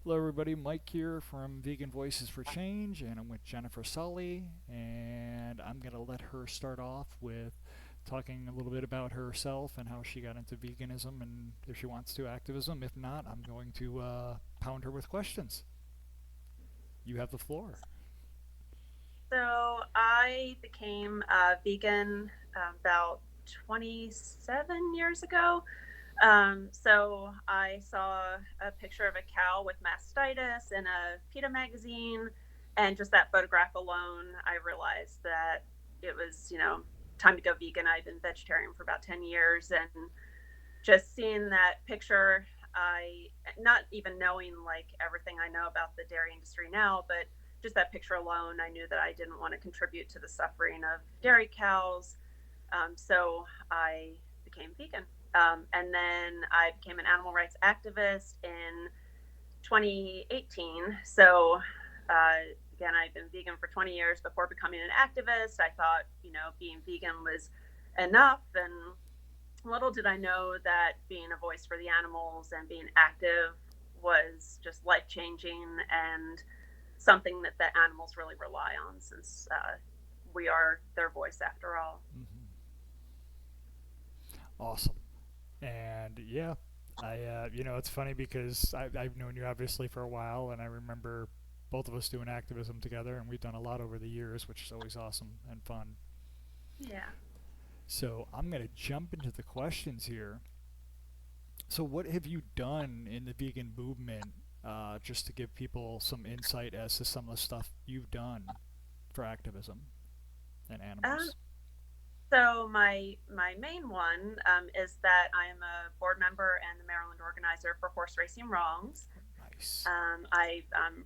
Hello, everybody. Mike here from Vegan Voices for Change, and I'm with Jennifer Sully. And I'm going to let her start off with talking a little bit about herself and how she got into veganism, and if she wants to, activism. If not, I'm going to pound her with questions. You have the floor. So I became vegan about 27 years ago. So I saw a picture of a cow with mastitis in a PETA magazine, and just that photograph alone, I realized that it was, time to go vegan. I'd been vegetarian for about 10 years, and just seeing that picture, I not even knowing like everything I know about the dairy industry now, but just that picture alone, I knew that I didn't want to contribute to the suffering of dairy cows. So I became vegan. And then I became an animal rights activist in 2018. So again, I've been vegan for 20 years before becoming an activist. I thought, being vegan was enough. And little did I know that being a voice for the animals and being active was just life changing and something that the animals really rely on, since we are their voice after all. Mm-hmm. Awesome. And yeah, it's funny because I've known you obviously for a while, and I remember both of us doing activism together, and we've done a lot over the years, which is always awesome and fun. Yeah. So I'm going to jump into the questions here. So, what have you done in the vegan movement, just to give people some insight as to some of the stuff you've done for activism and Um, animals? so my main one is that I am a board member and the Maryland organizer for Horse Racing Wrongs. Nice. I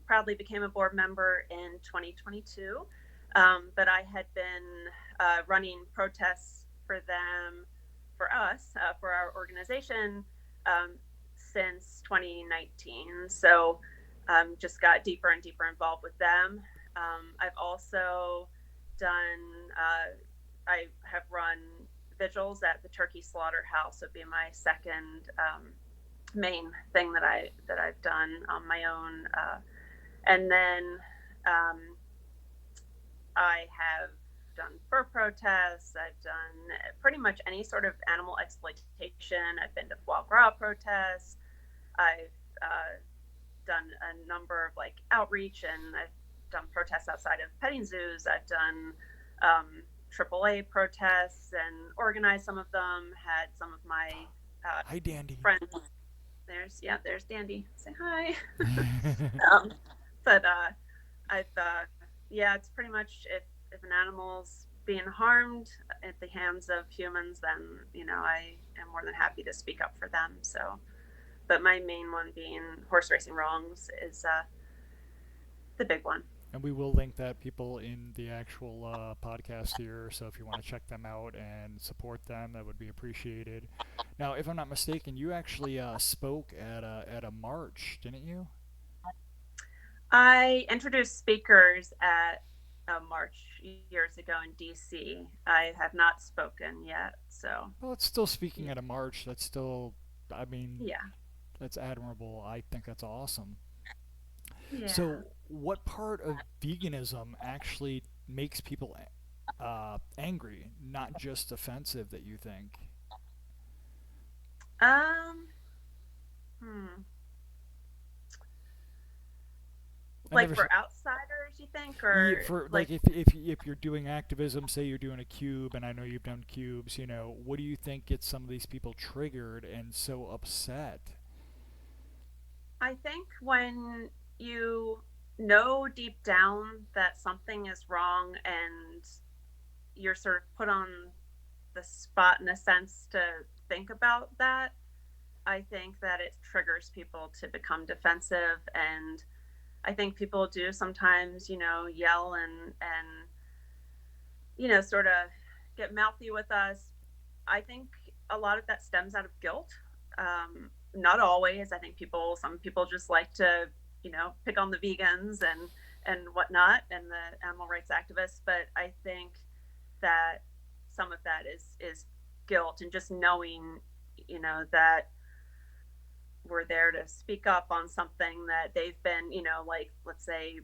proudly became a board member in 2022, but I had been running protests for them, for us, for our organization um, since 2019. So just got deeper and deeper involved with them. I've also done, I have run vigils at the turkey slaughterhouse, would be my second main thing that I've done on my own. And then I have done fur protests. I've done pretty much any sort of animal exploitation. I've been to foie gras protests. I've done a number of like outreach, and I've done protests outside of petting zoos. I've done AAA protests and organized some of them. Had some of my uh, Hi, Dandy. friends. There's Dandy. Say hi. um, but I've yeah, it's pretty much if an animal's being harmed at the hands of humans, then I am more than happy to speak up for them. So, but my main one being horse racing wrongs is the big one. And we will link that people in the actual podcast here. So if you want to check them out and support them, that would be appreciated. Now, if I'm not mistaken, you actually spoke at a march, didn't you? I introduced speakers at a march years ago in DC. I have not spoken yet, so Well, it's still speaking yeah. at a march. That's still, I mean, Yeah. that's admirable. I think that's awesome. Yeah. So, what part of veganism actually makes people angry, not just offensive, that you think? Um. Hmm. I Like never. for outsiders, you think, Yeah, or for like like if you're doing activism, say you're doing a cube, and I know you've done cubes. What do you think gets some of these people triggered and so upset? I think when you know deep down that something is wrong and you're sort of put on the spot in a sense to think about that, I think that it triggers people to become defensive. And I think people do sometimes, yell and sort of get mouthy with us. I think a lot of that stems out of guilt. Not always. I think some people just like to, pick on the vegans and whatnot and the animal rights activists. But I think that some of that is guilt and just knowing, that were there to speak up on something that they've been, like, let's say,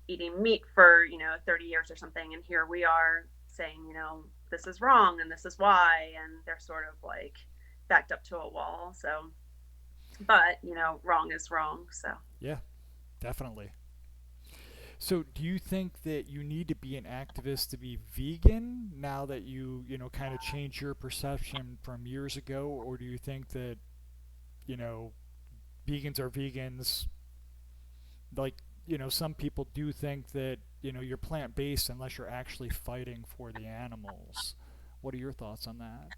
eating meat for, 30 years or something. And here we are saying, this is wrong and this is why. And they're sort of like backed up to a wall. So, but, wrong is wrong. So, Yeah, definitely. So, do you think that you need to be an activist to be vegan now that you kind of changed your perception from years ago, or do you think that, you know, vegans are vegans? Like, some people do think that, you're plant based unless you're actually fighting for the animals. What are your thoughts on that?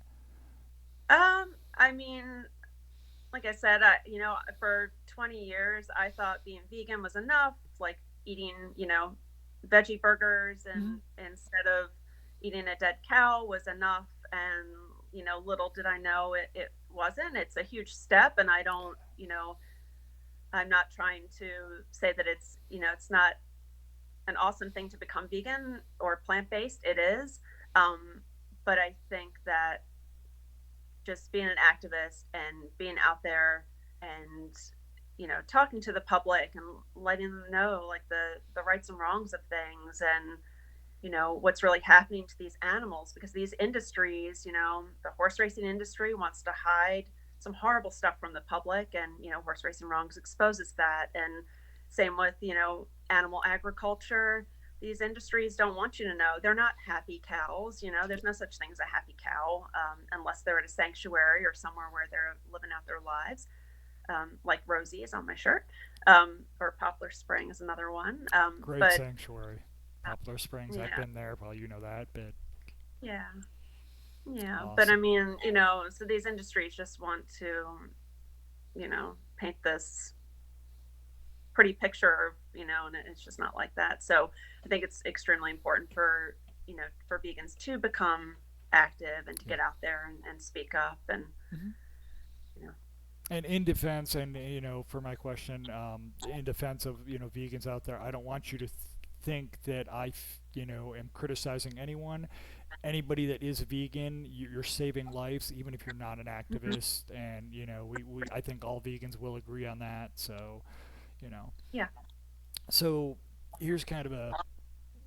I mean, like I said, for 20 years, I thought being vegan was enough, like eating, veggie burgers Mm-hmm. and instead of eating a dead cow was enough. And, little did I know it wasn't. It's a huge step. And I don't, I'm not trying to say that it's not an awesome thing to become vegan or plant based. It is. But I think that just being an activist and being out there and talking to the public and letting them know like the rights and wrongs of things and what's really happening to these animals, because these industries, the horse racing industry wants to hide some horrible stuff from the public, and horse racing wrongs exposes that. And same with animal agriculture. These industries don't want you to know they're not happy cows. There's no such thing as a happy cow, unless they're at a sanctuary or somewhere where they're living out their lives. Like Rosie is on my shirt, or Poplar Spring is another one. Great But sanctuary. Poplar Springs, I've yeah, been there. Well, you know that, but yeah, yeah. But I awesome. mean, so these industries just want to, paint this pretty picture, and it's just not like that. So I think it's extremely important for, for vegans to become active and to Yeah. get out there and speak up and, Mm-hmm. you know, And in defense, and for my question, in defense of vegans out there, I don't want you to think that I am criticizing anyone. Anybody that is vegan, you're saving lives, even if you're not an mhm. activist. And we I think all vegans will agree on that. So you know, Yeah. so here's kind of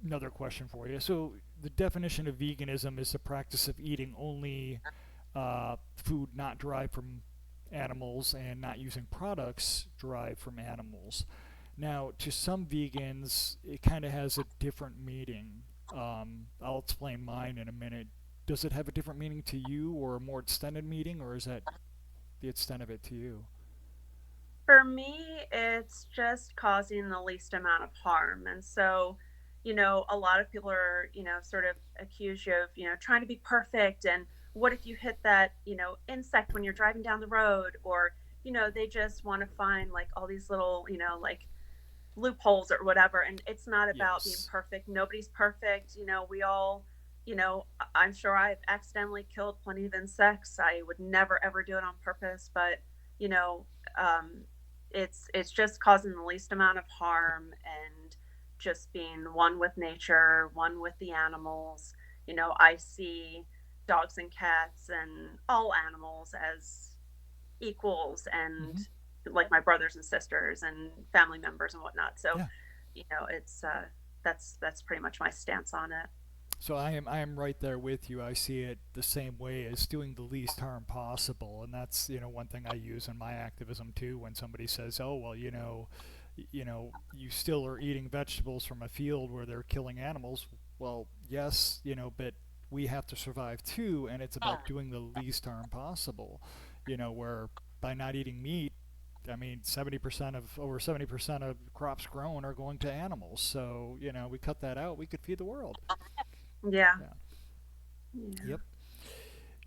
another question for you. So the definition of veganism is the practice of eating only food not derived from animals and not using products derived from animals. Now, to some vegans, it kind of has a different meaning. I'll explain mine in a minute. Does it have a different meaning to you, or a more extended meaning, or is that the extent of it to you? For me, it's just causing the least amount of harm. And so, a lot of people are, sort of accuse you of, trying to be perfect. And what if you hit that, insect when you're driving down the road? Or, they just want to find like all these little, like loopholes or whatever. And it's not about being Yes. perfect. Nobody's perfect. We all, I'm sure I've accidentally killed plenty of insects. I would never ever do it on purpose, but you know, um, it's just causing the least amount of harm and just being one with nature, one with the animals. I see dogs and cats and all animals as equals and Mm-hmm. like my brothers and sisters and family members and whatnot. So, Yeah. it's that's pretty much my stance on it. So I am right there with you. I see it the same way as doing the least harm possible, and that's one thing I use in my activism too. When somebody says, "Oh well, you still are eating vegetables from a field where they're killing animals." Well, yes, but we have to survive too, and it's about doing the least harm possible. Where by not eating meat, I mean, 70% of over 70% of crops grown are going to animals. So we cut that out, we could feed the world. Yeah. Yeah. Yeah. Yep.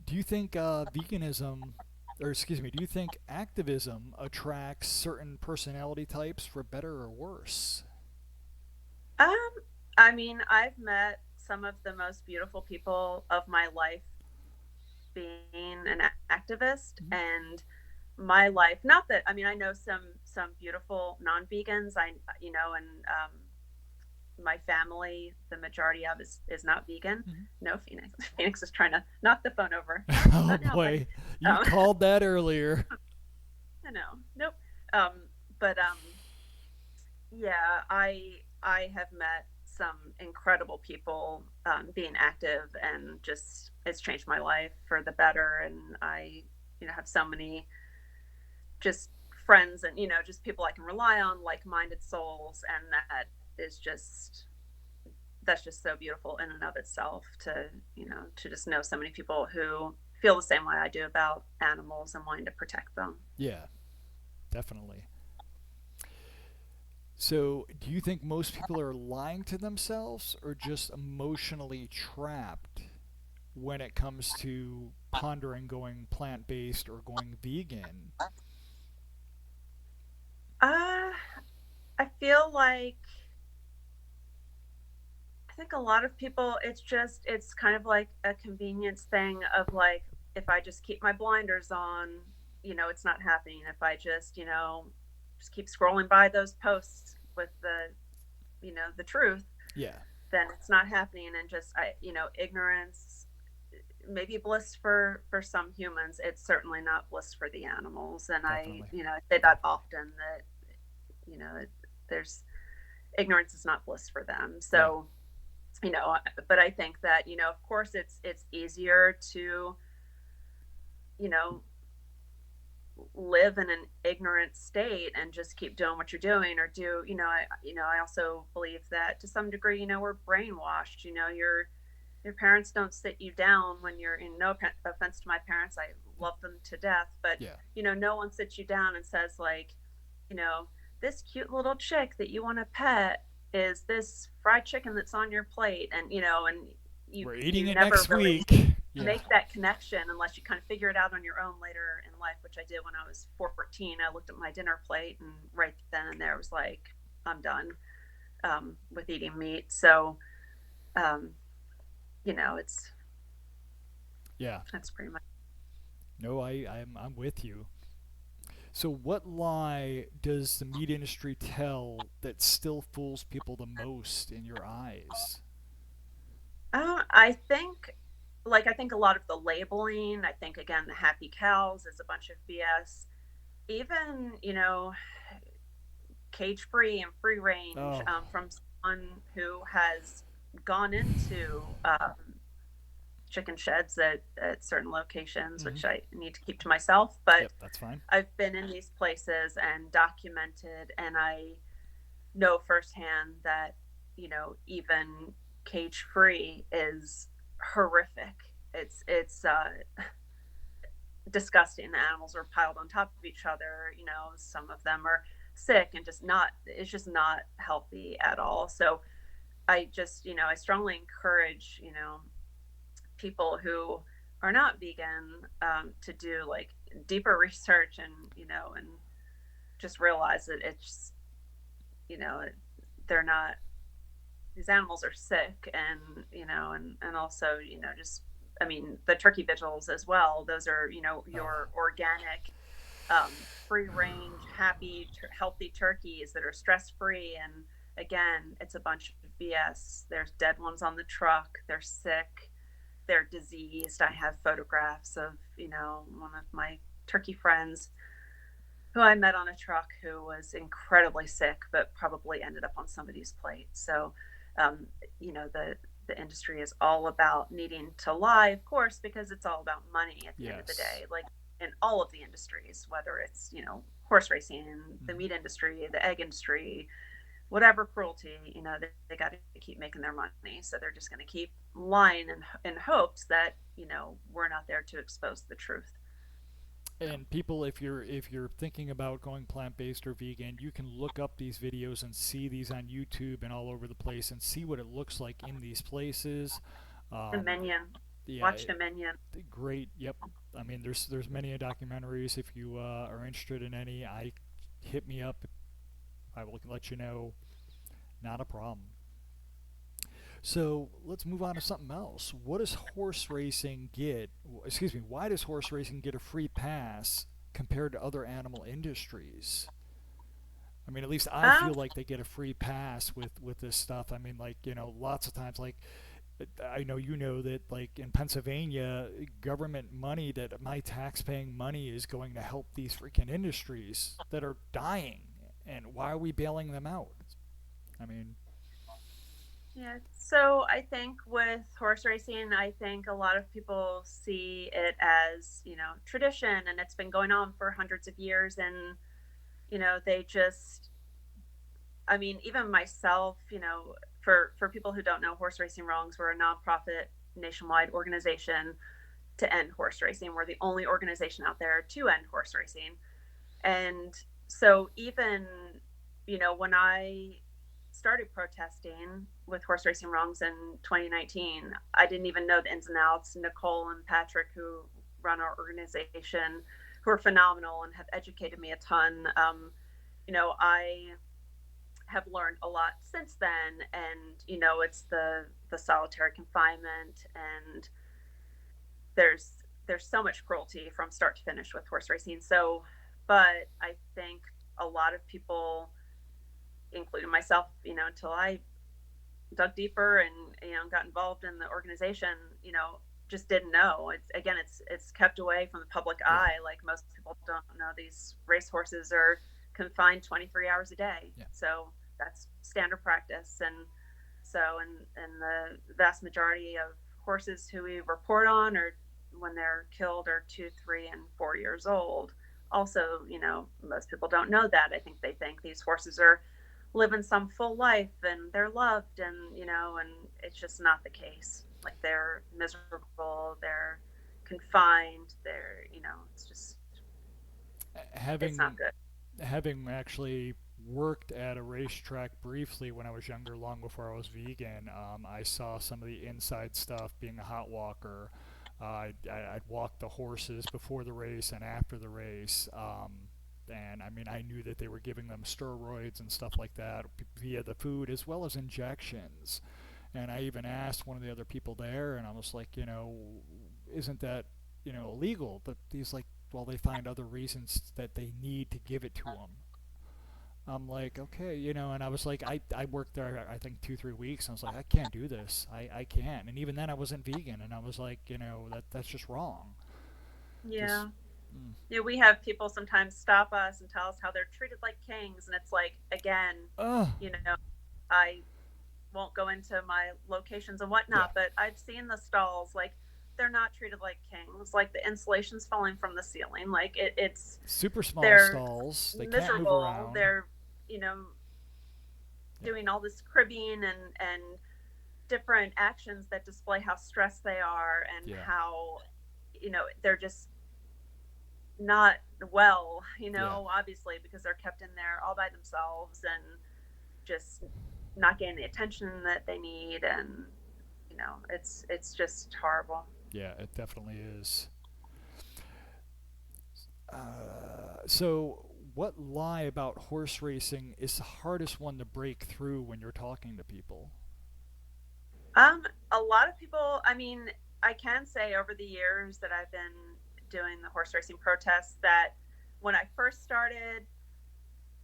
Do you think veganism, or excuse me, do you think activism attracts certain personality types for better or worse? Um, I mean, I've met some of the most beautiful people of my life being an activist, Mm-hmm. and my life, not that, I mean, I know some beautiful non-vegans, and my family, the majority of is not vegan. Mm-hmm. No, Phoenix. Phoenix is trying to knock the phone over. Oh Not now, buddy. boy, you Um, called that earlier. I know. Nope. But yeah, I have met some incredible people being active, and just it's changed my life for the better. And I, have so many just friends, and just people I can rely on, like-minded souls, and is just that's just so beautiful in and of itself, to just know so many people who feel the same way I do about animals and wanting to protect them. Yeah, definitely. So, do you think most people are lying to themselves or just emotionally trapped when it comes to pondering going plant based or going vegan? Uh, I feel like I think a lot of people, it's kind of like a convenience thing of like, if I just keep my blinders on, it's not happening. If I just keep scrolling by those posts with the truth, Yeah, then it's not happening. And just ignorance, maybe bliss for some humans. It's certainly not bliss for the animals. And definitely. I say that often, that there's ignorance is not bliss for them. Yeah, So, but I think that, of course, it's easier to, you know live in an ignorant state and just keep doing what you're doing, or do, I also believe that to some degree, we're brainwashed. Your parents don't sit you down when you're in, no offense to my parents, I love them to death, but yeah. no one sits you down and says, like, you know this cute little chick that you want to pet is this fried chicken that's on your plate. And you We're eating you it never next really week. Yeah, make that connection unless you kind of figure it out on your own later in life, which I did when I was 14. I looked at my dinner plate, and right then and there was like, I'm done with eating meat. So, um, it's yeah. that's pretty much. No, I'm with you. So, what lie does the meat industry tell that still fools people the most in your eyes? I think a lot of the labeling. I think, again, the happy cows is a bunch of BS. Even cage free and free range, Oh, from someone who has gone into chicken sheds at certain locations, mm-hmm. which I need to keep to myself. But Yep, that's fine. I've been in these places and documented, and I know firsthand that, even cage free is horrific. It's disgusting. The animals are piled on top of each other. Some of them are sick, and it's just not healthy at all. So I strongly encourage, people who are not vegan, to do like deeper research, and just realize that it's, you know, they're not, these animals are sick. And, and also, just, I mean, the turkey vigils as well. Those are, Oh, your organic, free range, happy, healthy turkeys that are stress free. And again, it's a bunch of BS. There's dead ones on the truck. They're sick. They're diseased. I have photographs of, one of my turkey friends who I met on a truck, who was incredibly sick, but probably ended up on somebody's plate. So, um, the industry is all about needing to lie, of course, because it's all about money at the end of the yes. day. Like in all of the industries, whether it's, horse racing, the Mm-hmm. meat industry, the egg industry, whatever cruelty, they got to keep making their money. So they're just going to keep lying in hopes that, we're not there to expose the truth. So, And people, if you're thinking about going plant based or vegan, you can look up these videos and see these on YouTube and all over the place and see what it looks like in these places. Um, Dominion. yeah, Watch Dominion. great. Yep. I mean, there's many documentaries. If you are interested in any, I hit me up. I will let you know. Not a problem. So let's move on to something else. What does horse racing get? Excuse me. Why does horse racing get a free pass compared to other animal industries? I mean, at least I Um, feel like they get a free pass with this stuff. I mean, like, lots of times, like, I know you know that, like in Pennsylvania, government money, that my tax-paying money is going to help these freaking industries that are dying, and why are we bailing them out? I mean, Yeah. So I think with horse racing, I think a lot of people see it as, tradition, and it's been going on for hundreds of years. And, they just, I mean, even myself, for people who don't know, Horse Racing Wrongs, we're a nonprofit nationwide organization to end horse racing. We're the only organization out there to end horse racing. And so even, when I started protesting with Horse Racing Wrongs in 2019, I didn't even know the ins and outs. Nicole and Patrick, who run our organization, who are phenomenal and have educated me a ton. I have learned a lot since then, and it's the solitary confinement, and there's so much cruelty from start to finish with horse racing. So, but I think a lot of people, including myself, until I dug deeper and got involved in the organization, just didn't know. It's kept away from the public yeah, eye. Like, most people don't know these race horses are confined 23 hours a day. yeah. So that's standard practice. And so, and the vast majority of horses who we report on, or when they're killed, are 2, 3, and 4 years old. Also, most people don't know that. I think they think these horses are living some full life and they're loved, and and it's just not the case. Like, they're miserable, they're confined, they're it's just, it's not Having good. having actually worked at a racetrack briefly when I was younger, long before I was vegan, I saw some of the inside stuff. Being a hot walker, I'd walk the horses before the race and after the race. And I mean, I knew that they were giving them steroids and stuff like that via the food, as well as injections. And I even asked one of the other people there, and I was like, isn't that, illegal? But he's like, well, they find other reasons that they need to give it to them. I'm like, okay, and I was like, I worked there, I think 2, 3 weeks. And I was like, I can't do this. I can't. And even then, I wasn't vegan, and I was like, that's just wrong. Just, Yeah. mm, We have people sometimes stop us and tell us how they're treated like kings, and it's like, again, uh, I won't go into my locations and yeah, whatnot, but I've seen the stalls. Like, they're not treated like kings. Like, the insulation's falling from the ceiling. Like, it's super small they're stalls. They can't move miserable. around. They're, you know Yeah, doing all this cribbing and different actions that display how stressed they are, and yeah, how they're just not well, yeah, obviously, because they're kept in there all by themselves and just not getting the attention that they need. And it's just horrible. yeah. It definitely is. So, what lie about horse racing is the hardest one to break through when you're talking to people? A lot of people, I mean, I can say over the years that I've been doing the horse racing protests, that when I first started,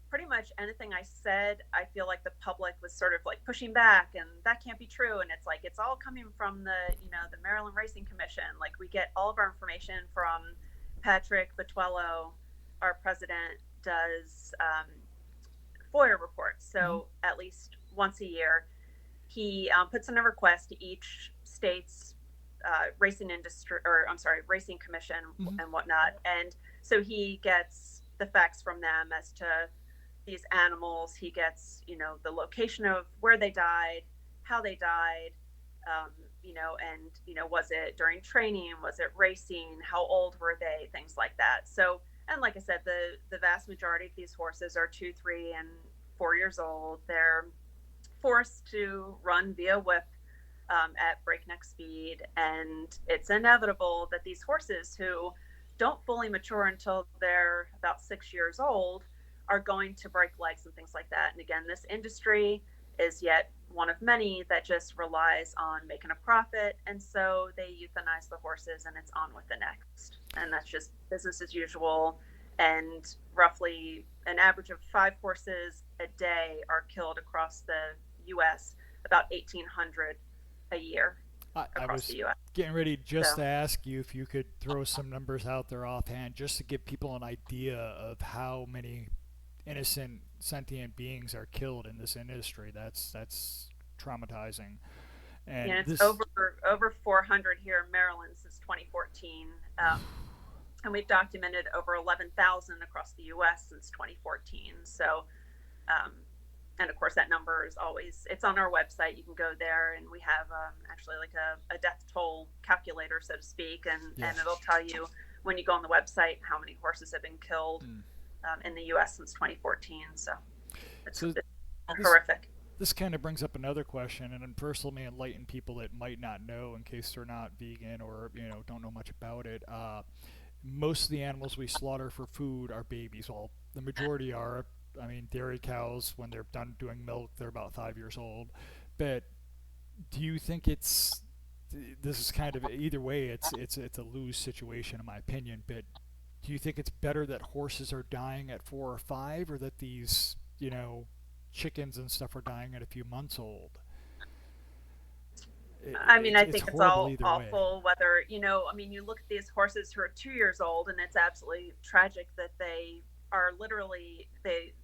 pretty much anything I said, I feel like the public was sort of like pushing back, and that can't be true. And it's like, it's all coming from the Maryland Racing Commission. Like, we get all of our information from Patrick Batuello, our president, does FOIA reports. Mm-hmm. So at least once a year, he puts in a request to each state's racing industry, or I'm sorry, racing commission Mm-hmm. and whatnot. And so he gets the facts from them as to these animals. He gets, the location of where they died, how they died, and, was it during training? Was it racing? How old were they? Things like that. So, and like I said, the vast majority of these horses are 2, 3, and 4 years old. They're forced to run via whip at breakneck speed. And it's inevitable that these horses, who don't fully mature until they're about 6 years old, are going to break legs and things like that. And again, this industry is yet one of many that just relies on making a profit. And so they euthanize the horses, and it's on with the next. And that's just business as usual. And roughly an average of 5 horses a day are killed across the US, about 1,800 a year I across the was U.S. getting ready just So to ask you if you could throw some numbers out there offhand just to give people an idea of how many innocent sentient beings are killed in this industry. That's traumatizing. And it's this over 400 here in Maryland since 2014. And we've documented over 11,000 across the U.S. since 2014. So, um, and of course, that number is always, it's on our website. You can go there, and we have actually like a death toll calculator, so to speak, yeah. and it'll tell you when you go on the website how many horses have been killed Mm. in the U.S. since 2014. So So it's this horrific. this kind of brings up another question, and first let me enlighten people that might not know in case they're not vegan or don't know much about it. Most of the animals we slaughter for food are babies. Well, the majority are. I mean, dairy cows, when they're done doing milk, they're about 5 years old. But do you think it's this is kind of either way? It's a lose situation in my opinion. But do you think it's better that horses are dying at 4 or 5, or that these chickens and stuff are dying at a few months old? I mean, I It's think it's horrible all either way. awful. Whether I mean, you look at these horses who are 2 years old, and it's absolutely tragic that they are literally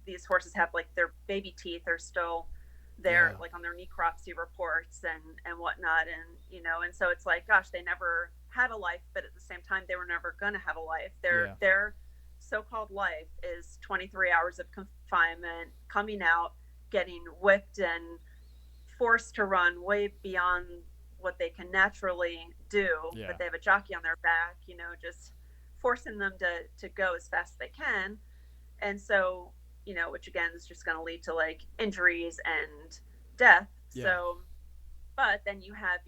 these horses have like their baby teeth are still there, Yeah, like on their necropsy reports and whatnot, and and so it's like, gosh, they never had a life, but at the same time, they were never going to have a life. yeah, Their so-called life is 23 hours of confinement, coming out, getting whipped and forced to run way beyond what they can naturally do, yeah, but they have a jockey on their back, just forcing them to go as fast as they can. And so, which again is just going to lead to like injuries and death. yeah. So, but then you have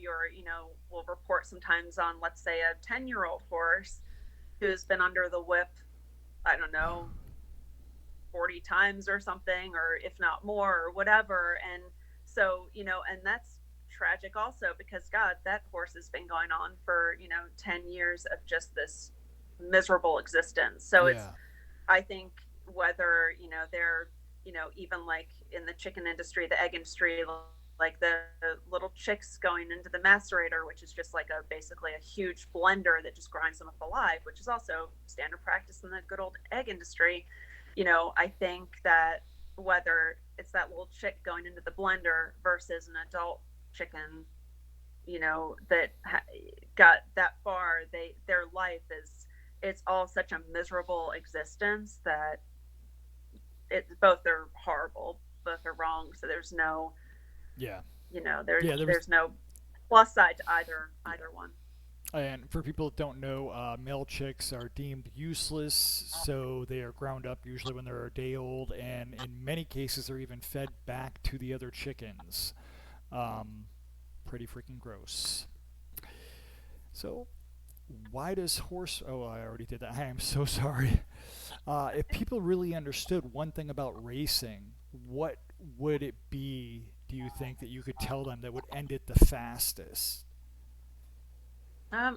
we'll report sometimes on, let's say, a 10-year-old horse who's been under the whip, I don't know, 40 times or something, or if not more, or whatever. And so, and that's tragic also, because God, that horse has been going on for, 10 years of just this miserable existence. So it's, Yeah. I think, whether, they're, even like in the chicken industry, the egg industry, like the little chicks going into the macerator, which is just like basically a huge blender that just grinds them up alive, which is also standard practice in the good old egg industry. I think that whether it's that little chick going into the blender versus an adult chicken, that got that far, their life is, it's all such a miserable existence that both are horrible, both are wrong. So there's no, Yeah. there's Yeah, there was. there's no plus side to Yeah. either one. And for people that don't know, male chicks are deemed useless, so they are ground up usually when they're a day old, and in many cases, they're even fed back to the other chickens. Um, Pretty freaking gross. So, why does horse. Oh, I already did that. I am so sorry. If people really understood one thing about racing, what would it be, do you think, that you could tell them that would end it the fastest?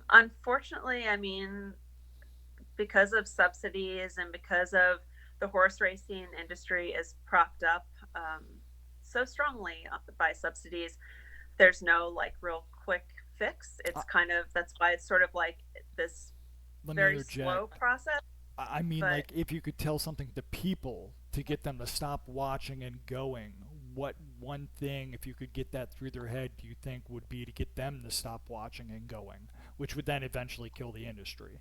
Unfortunately, I mean, because of subsidies and because of the horse racing industry is propped up so strongly by subsidies, there's no like real quick fix. Uh, It's kind of, that's why it's sort of like this Let me very interject. slow process. I mean, But like, if you could tell something to people to get them to stop watching and going, what one thing, if you could get that through their head, do you think would be to get them to stop watching and going, which would then eventually kill the industry?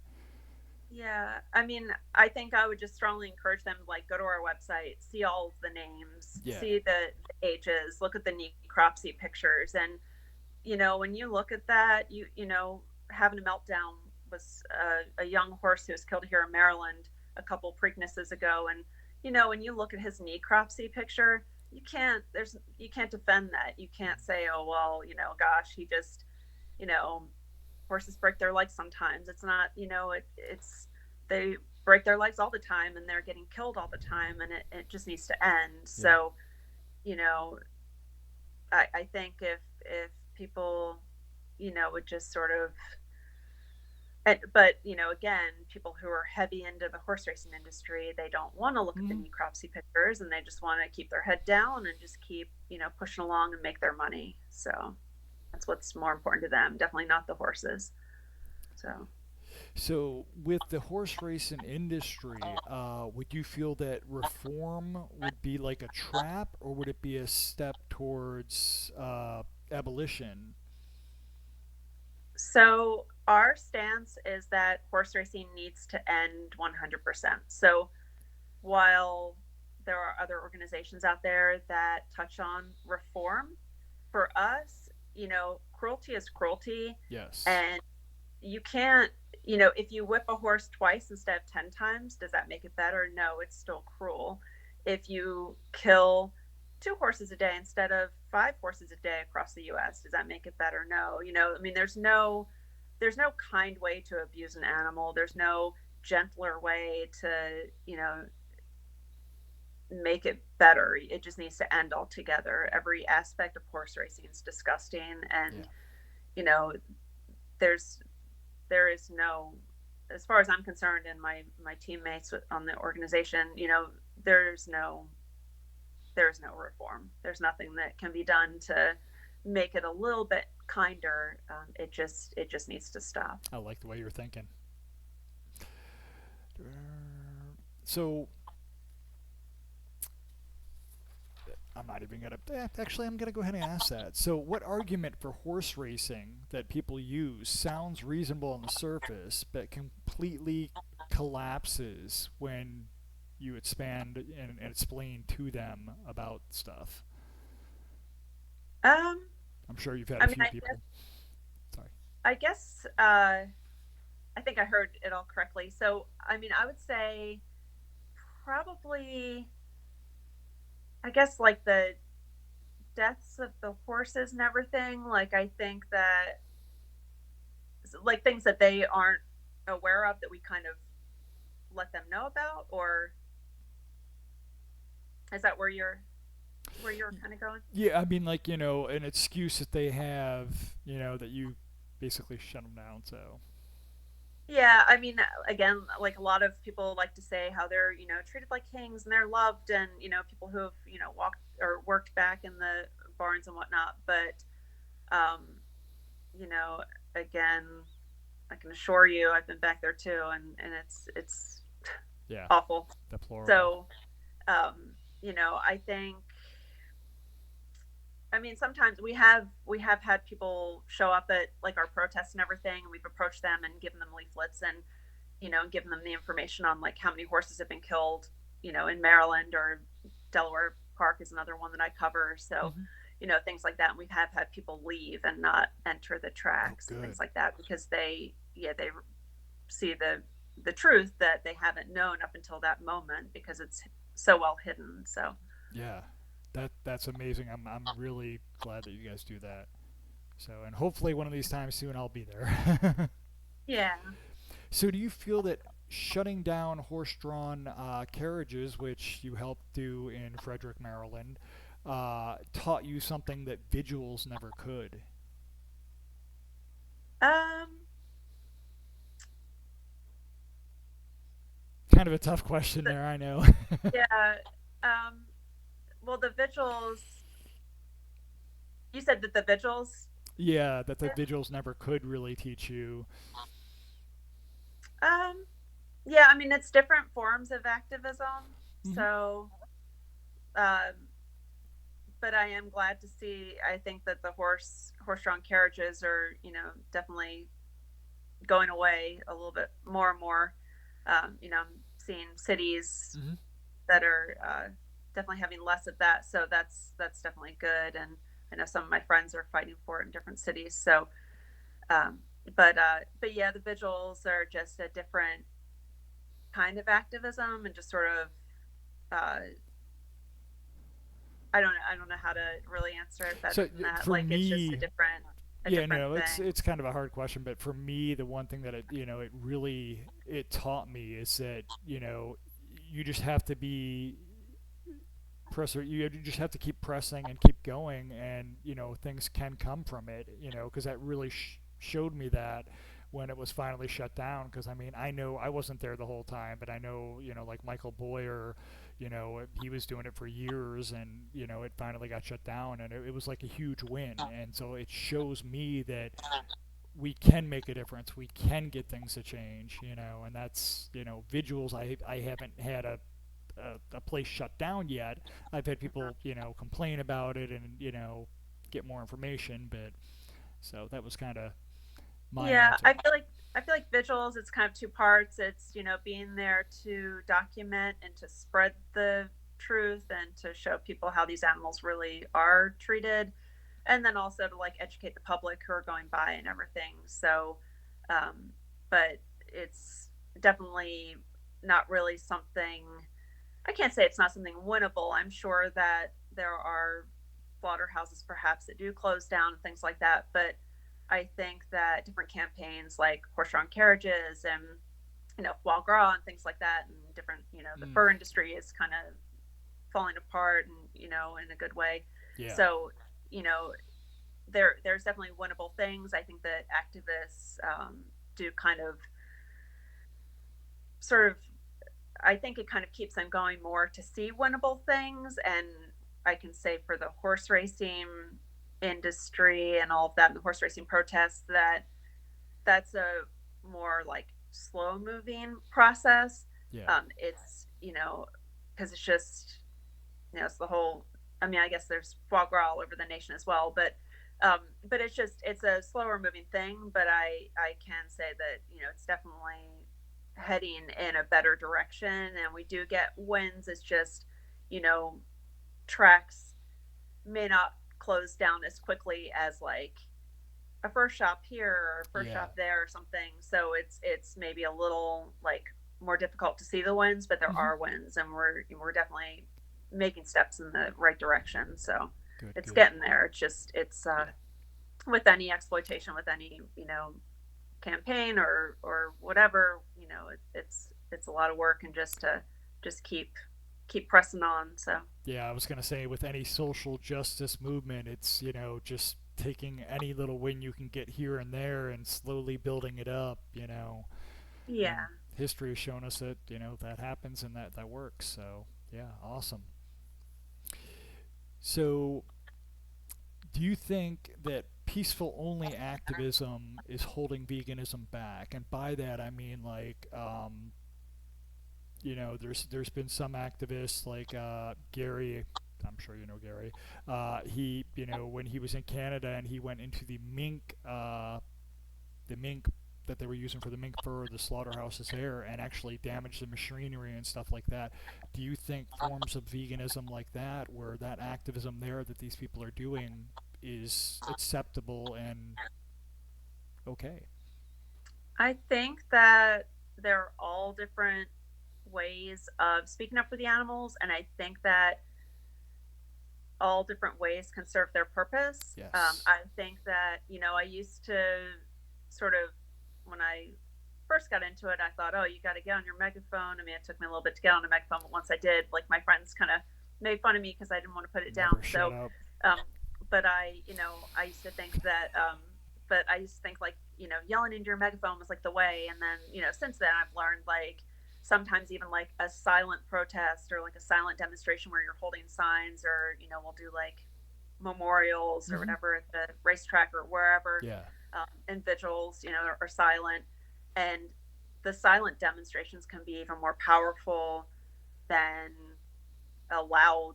yeah, I mean, I think I would just strongly encourage them to like go to our website, see all of the names, Yeah. see the ages, look at the necropsy pictures, and when you look at that, having a meltdown was a young horse who was killed here in Maryland a couple Preaknesses ago, and when you look at his necropsy picture, you can't defend that. You can't say, oh well, gosh, he just, you know, horses break their legs sometimes. It's not, it's they break their legs all the time, and they're getting killed all the time, and it just needs to end. Yeah. So, you know, I think if people, would just sort of, but again, people who are heavy into the horse racing industry, they don't want to look at the Hmm. necropsy pictures, and they just want to keep their head down and just keep, pushing along and make their money. So That's what's more important to them. Definitely not the horses. So. So, with the horse racing industry, would you feel that reform would be like a trap, or would it be a step towards abolition? So our stance is that horse racing needs to end 100%. So while there are other organizations out there that touch on reform, for us, cruelty is cruelty. Yes. And you can't, if you whip a horse twice instead of 10 times, does that make it better? No, it's still cruel. If you kill two horses a day instead of five horses a day across the US, does that make it better? No. I mean, there's no kind way to abuse an animal. There's no gentler way to, make it better. It just needs to end altogether. Every aspect of horse racing is disgusting, Yeah. and you know, there's there is no, as far as I'm concerned, and my teammates on the organization, there's no reform. There's nothing that can be done to make it a little bit kinder. It just needs to stop. I like the way you're thinking. So, I'm not even gonna. Actually, I'm gonna go ahead and ask that. So, what argument for horse racing that people use sounds reasonable on the surface, but completely collapses when you expand and explain to them about stuff? Um, I'm sure you've had I a mean, few people. Sorry. I guess I think I heard it all correctly. So, I mean, I would say probably, I guess, like the deaths of the horses and everything. Like, I think that, like, things that they aren't aware of that we kind of let them know about, or is that where you're kind of going? Yeah, I mean, like, an excuse that they have, that you basically shut them down. So. Yeah, I mean, again, like a lot of people like to say how they're, treated like kings and they're loved, and people who have, walked or worked back in the barns and whatnot. But, um, you know, again, I can assure you, I've been back there too, and it's Yeah, awful. deplorable. So, I think, I mean, sometimes we have had people show up at like our protests and everything, and we've approached them and given them leaflets, and given them the information on like how many horses have been killed, in Maryland, or Delaware Park is another one that I cover. So, Hmm. things like that. And we have had people leave and not enter the Oh, tracks and good. things like that because they see the truth that they haven't known up until that moment because it's so well hidden. So, Yeah, that's amazing. I'm really glad that you guys do that. So, and hopefully one of these times soon I'll be there. yeah. So, do you feel that shutting down horse-drawn carriages, which you helped do in Frederick, Maryland, taught you something that vigils never could? Um, Kind of a tough question there, I know. yeah. Um, well, the vigils, you said that the vigils, Yeah, that the vigils never could really teach you. um, yeah, I mean, it's different forms of activism. Hmm. So, um, but I am glad to see, I think that the horse-drawn carriages are, definitely going away a little bit more and more. I'm seeing cities Hmm. that are definitely having less of that. So that's definitely good. And I know some of my friends are fighting for it in different cities. So, um, but yeah, the vigils are just a different kind of activism, and just sort of uh, I don't know how to really answer it better So than that. for Like it's just a me, yeah, different no, it's thing. it's kind of a hard question, but for me, the one thing that it really it taught me is that you just have to be presser. You just have to keep pressing and keep going, and things can come from it. Because that really showed me that when it was finally shut down. Because I mean, I know I wasn't there the whole time, but I know, like Michael Boyer, he was doing it for years, and it finally got shut down, and it was like a huge win. And so it shows me that we can make a difference. We can get things to change, and that's, vigils. I haven't had a place shut down yet. I've had people, complain about it and, get more information, but so that was kind of my Yeah, answer. I feel like vigils, it's kind of two parts. It's, being there to document and to spread the truth and to show people how these animals really are treated, and then also to like educate the public who are going by and everything. So, um, but it's definitely not really something. I can't say it's not something winnable. I'm sure that there are slaughterhouses perhaps that do close down and things like that, but I think that different campaigns like horse-drawn carriages and foie gras and things like that, and different, the Mm, fur industry is kind of falling apart, and in a good way. yeah, So, you know, there's definitely winnable things. I think that activists do kind of sort of. I think it kind of keeps them going more to see winnable things, and I can say for the horse racing industry and all of that, and the horse racing protests, that that's a more like slow moving process. yeah. It's because it's just it's the whole. I mean, I guess there's foie gras all over the nation as well, but it's a slower moving thing. But I can say that it's definitely heading in a better direction, and we do get wins. It's just you know tracks may not close down as quickly as like a first shop here or a first Yeah. shop there or something. So it's maybe a little like more difficult to see the wins, but there Hmm. are wins, and we're definitely making steps in the right direction. So Good, it's good. getting there. It's Yeah. with any exploitation, with any campaign or whatever, it's a lot of work, and just to just keep pressing on. So Yeah, I was going to say with any social justice movement, it's, just taking any little win you can get here and there and slowly building it up, and yeah. history has shown us that, that happens and that works. So, yeah, awesome. So, do you think that peaceful only activism is holding veganism back? And by that, I mean like, there's been some activists like Gary. I'm sure you know Gary. He, when he was in Canada and he went into the mink that they were using for the mink fur, the slaughterhouses there, and actually damaged the machinery and stuff like that. Do you think forms of veganism like that, where that activism there that these people are doing, is acceptable and okay? I think that they're all different ways of speaking up for the animals, and I think that all different ways can serve their purpose. Yes. I think that I used to sort of, when I first got into it, I thought, oh, you got to get on your megaphone. I mean, it took me a little bit to get on a megaphone, but once I did, like my friends kind of made fun of me because I didn't want to put it down. Never shut So, up. um, but I used to think that, but I used to think like, yelling into your megaphone was like the way. And then, since then I've learned like sometimes even like a silent protest or like a silent demonstration where you're holding signs, or, we'll do like memorials or Hmm. whatever at the racetrack or wherever, Yeah. and vigils, are silent. And the silent demonstrations can be even more powerful than a loud,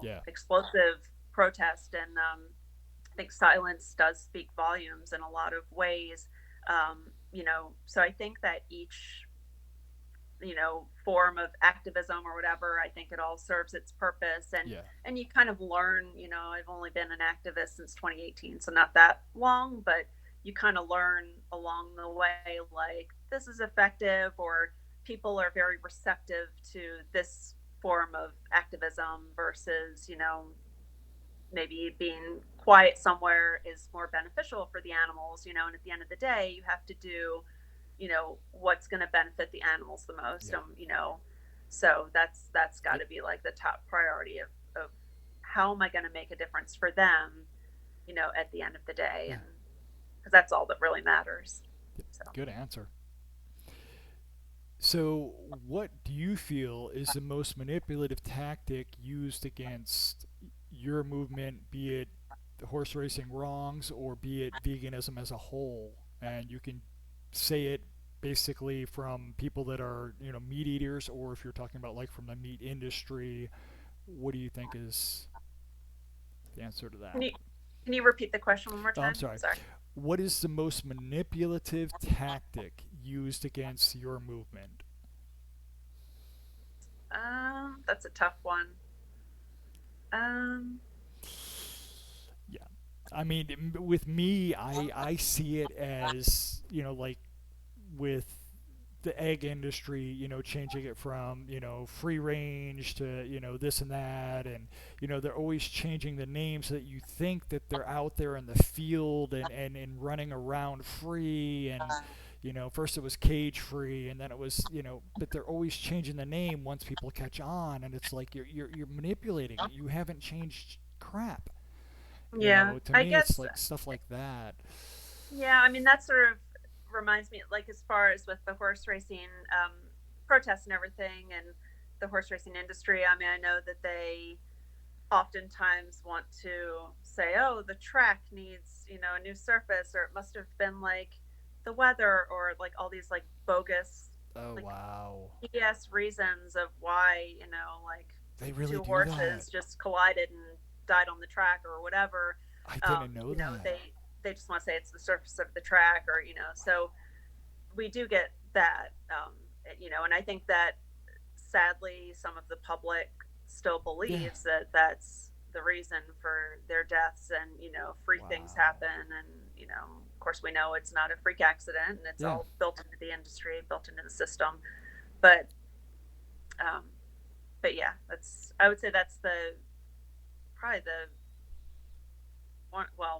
Yeah. explosive protest. And I think silence does speak volumes in a lot of ways. So I think that each, form of activism or whatever, I think it all serves its purpose. and Yeah. and you kind of learn, I've only been an activist since 2018, so not that long, but you kind of learn along the way, like this is effective, or people are very receptive to this form of activism versus, maybe being quiet somewhere is more beneficial for the animals, and at the end of the day you have to do, what's going to benefit the animals the most. Yeah. So that's got Yeah. to be like the top priority of how am I going to make a difference for them, at the end of the day, Yeah. and because that's all that really matters. So Good answer. So, what do you feel is the most manipulative tactic used against your movement, be it the horse racing wrongs or be it veganism as a whole? And you can say it basically from people that are, meat eaters, or if you're talking about like from the meat industry, what do you think is the answer to can that? you can you repeat the question one more Oh, I'm time? sorry. Sorry. What is the most manipulative tactic used against your movement? That's a tough one. Um, Yeah. I mean, with me, I see it as, like with the egg industry, changing it from, free range to, this and that. And, they're always changing the name so that you think that they're out there in the field and running around free. And, first it was cage free and then it was, but they're always changing the name once people catch on. And it's like you're manipulating it. You haven't changed crap. yeah, To I me, it's guess. like stuff like that. Yeah, I mean that sort of reminds me, like as far as with the horse racing protests and everything, and the horse racing industry. I mean, I know that they oftentimes want to say, "Oh, the track needs, a new surface," or it must have been like the weather, or like all these like bogus, Oh, like wow. BS reasons of why, like They really two do that. horses just collided and died on the track or whatever. I didn't know that. They just want to say it's the surface of the track, or so we do get that, and I think that sadly some of the public still Yeah. believes that that's the reason for their deaths, and freak things Wow. happen, and of course we know it's not a freak accident, and it's Yeah. all built into the industry, built into the system. But um, but yeah, that's, I would say that's the probably the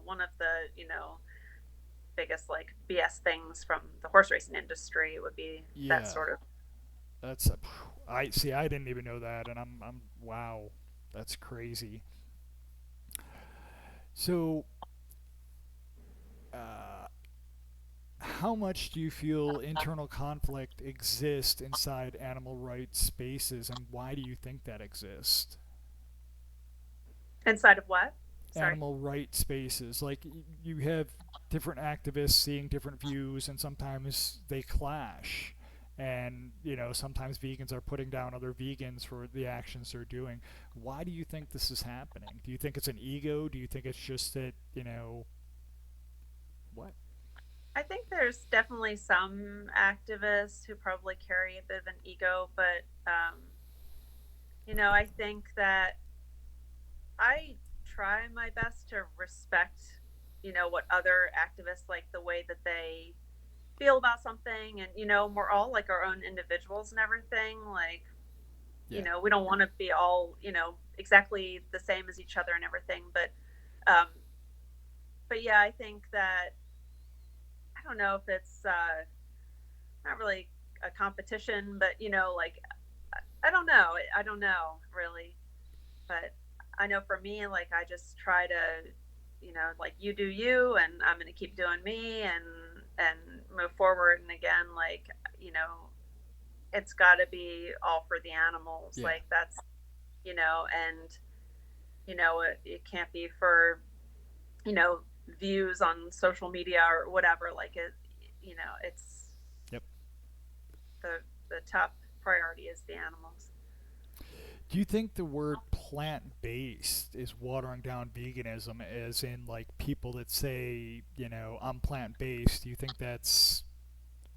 one of the biggest like BS things from the horse racing industry would be that Yeah. sort of. That's I see. I didn't even know that, and I'm wow. That's crazy. So, uh, how much do you feel internal conflict exists inside animal rights spaces, and why do you think that exists? Inside of what? Sorry. Animal rights spaces. Like you have different activists seeing different views, and sometimes they clash. And sometimes vegans are putting down other vegans for the actions they're doing. Why do you think this is happening? Do you think it's an ego? Do you think it's just that what? I think there's definitely some activists who probably carry a bit of an ego, but I think that I try my best to respect, what other activists, like the way that they feel about something, and we're all like our own individuals and everything. Like, Yeah. we don't want to be all, exactly the same as each other and everything, um, but yeah, I think that, I don't know if it's not really a competition, but like I don't know really, but I know for me, like I just try to, like you do you, and I'm gonna keep doing me, and move forward. And again, like it's got to be all for the animals. Yeah. Like that's and it can't be for you know views on social media or whatever. Like it's Yep. the the top priority is the animals. Do you think the word plant based is watering down veganism, as in like people that say, I'm plant based? Do you think that's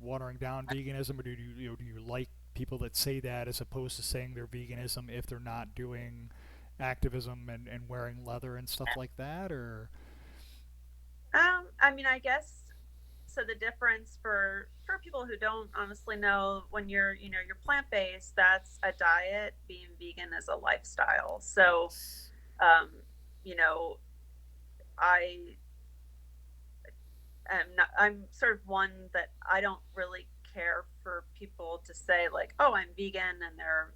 watering down veganism, or do you like people that say that as opposed to saying they're veganism if they're not doing activism and wearing leather and stuff like that? Or I mean, I guess so. The difference for people who don't honestly know, when you're plant based, that's a diet. Being vegan is a lifestyle. So, yes, um, you know, I am not. I'm sort of one that I don't really care for people to say like, "Oh, I'm vegan," and they're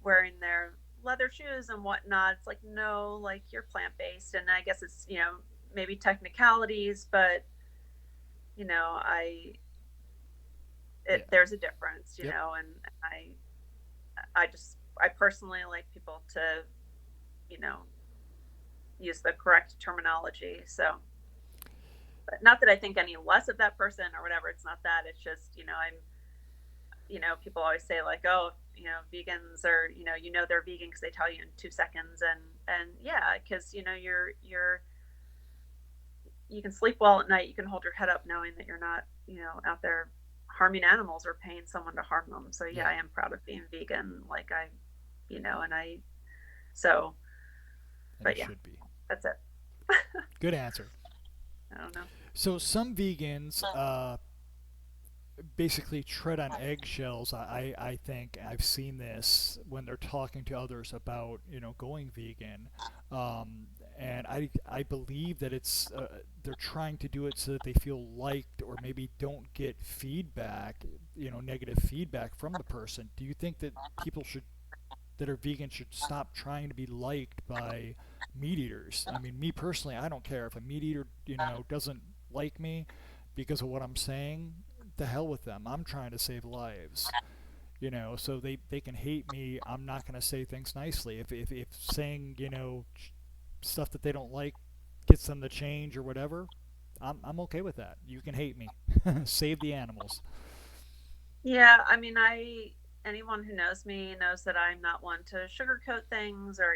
wearing their leather shoes and whatnot. It's like, no, like you're plant based, and I guess it's maybe technicalities, but I Yeah. there's a difference, Yep. and I I personally like people to, you know, use the correct terminology. So, but not that I think any less of that person or whatever. It's not that. It's just, people always say like, oh, vegans are, they're vegan because they tell you in 2 seconds, and yeah, because you can sleep well at night. You can hold your head up knowing that you're not, out there harming animals or paying someone to harm them. So yeah, Yeah. I am proud of being vegan. Like and so, And you but yeah, should be. that's it. Good answer. I don't know. So some vegans basically tread on eggshells. I think I've seen this when they're talking to others about going vegan, and I believe that it's they're trying to do it so that they feel liked or maybe don't get feedback, negative feedback from the person. Do you think that people should that are vegan should stop trying to be liked by meat eaters? I mean, me personally, I don't care if a meat eater, doesn't like me because of what I'm saying. The hell with them. I'm trying to save lives. So they can hate me. I'm not going to say things nicely. If saying, stuff that they don't like gets them to change or whatever, I'm okay with that. You can hate me. Save the animals. Yeah, I mean, I anyone who knows me knows that I'm not one to sugarcoat things, or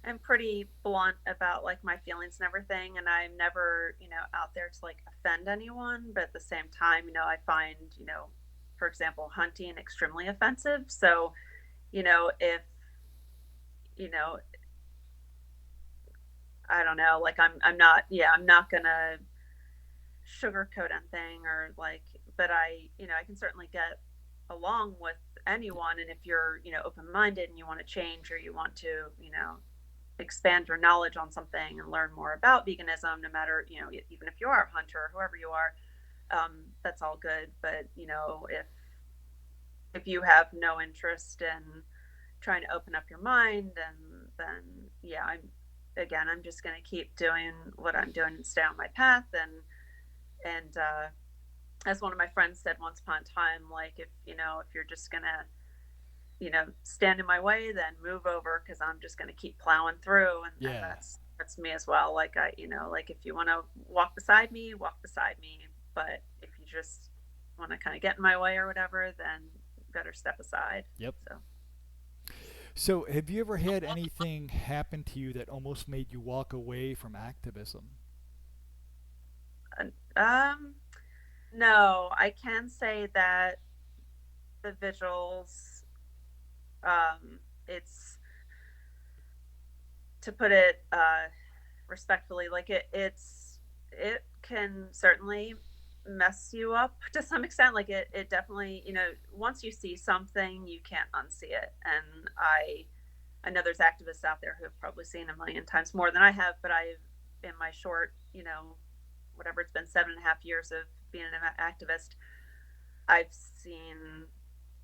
I'm pretty blunt about like my feelings and everything, and I'm never, out there to like offend anyone, but at the same time, I find, for example, hunting extremely offensive. So, if, you know, I don't know, like I'm not gonna sugarcoat anything or like, but I can certainly get along with anyone. And if you're, open minded and you want to change, or you want to, expand your knowledge on something and learn more about veganism, no matter, even if you are a hunter or whoever you are, that's all good. But, if you have no interest in trying to open up your mind, and then yeah, I'm just going to keep doing what I'm doing and stay on my path. And as one of my friends said once upon a time, like, if you're just gonna, stand in my way, then move over, because I'm just gonna keep plowing through. And Yeah. that's me as well. Like, like, if you want to walk beside me, walk beside me. But if you just want to kind of get in my way or whatever, then better step aside. Yep. So, So, have you ever had anything happen to you that almost made you walk away from activism? um, no, I can say that the vigils, it's, to put it respectfully, like, it can certainly mess you up to some extent. Like, it definitely, once you see something, you can't unsee it. And I know there's activists out there who have probably seen a million times more than I have, but I've, in my short, whatever it's been, 7.5 years of being an activist, I've seen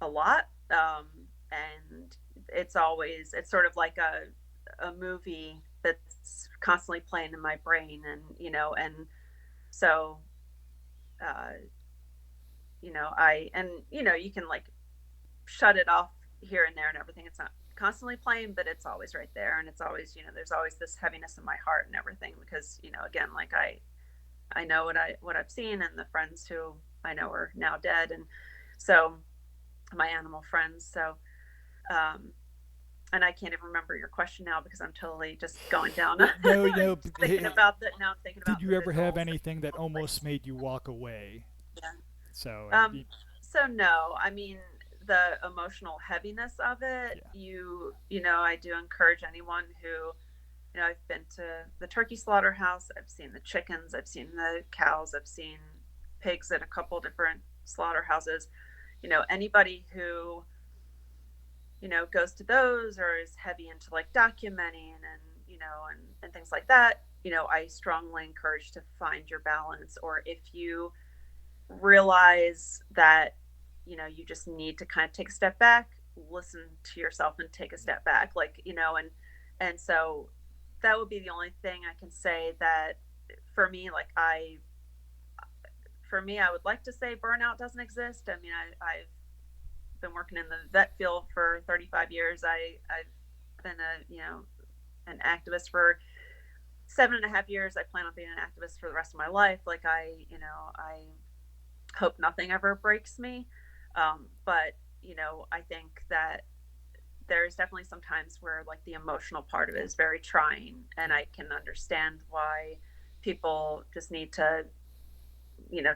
a lot. And it's sort of like a movie that's constantly playing in my brain. And so uh you can like shut it off here and there and everything. It's not constantly playing, but it's always right there. And it's always, there's always this heaviness in my heart and everything, because, again, like, I know what I've seen, and the friends who I know are now dead. And so, my animal friends. So, um and I can't even remember your question now, because I'm totally just going down. No, I'm just thinking about that now. I'm thinking did about you the ever have visuals that anything that took almost place. made you walk away? Yeah. So, So no, I mean, the emotional heaviness of it, yeah, I do encourage anyone who, I've been to the turkey slaughterhouse, I've seen the chickens, I've seen the cows, I've seen pigs at a couple different slaughterhouses. Anybody who, goes to those, or is heavy into like documenting, and, and things like that, I strongly encourage to find your balance. Or if you realize that, you just need to kind of take a step back, listen to yourself and take a yeah, step back, like, and so that would be the only thing I can say. That for me, like, for me, I would like to say burnout doesn't exist. I mean, I've been working in the vet field for 35 years. I've been an activist for 7.5 years. I plan on being an activist for the rest of my life. Like I hope nothing ever breaks me. But I think that there's definitely some times where like the emotional part of it is very trying, and Yeah. I can understand why people just need to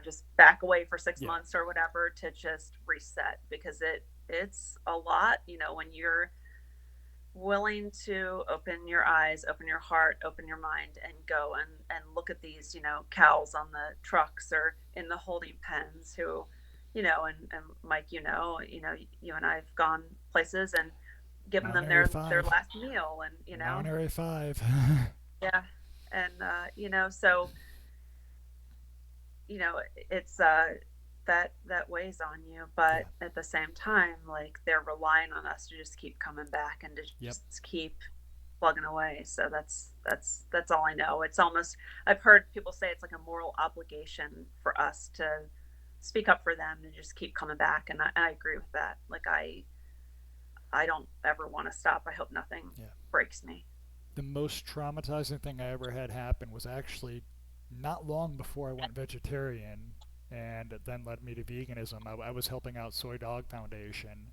just back away for six Yeah. months or whatever to just reset, because it's a lot, when you're willing to open your eyes, open your heart, open your mind, and go and look at these, cows on the trucks or in the holding pens who, and Mike, you and I've gone places and given Mount them Area their 5. last meal, and Mount Area 5. yeah, and so it's that weighs on you, Yeah. but at the same time, like, they're relying on us to just keep coming back and to Yep. just keep plugging away. So that's all I know. It's almost, I've heard people say it's like a moral obligation for us to speak up for them and just keep coming back, and I agree with that. Like, I don't ever want to stop. I hope nothing Yeah. breaks me. The most traumatizing thing I ever had happen was actually not long before I went vegetarian, and then led me to veganism. I was helping out Soy Dog Foundation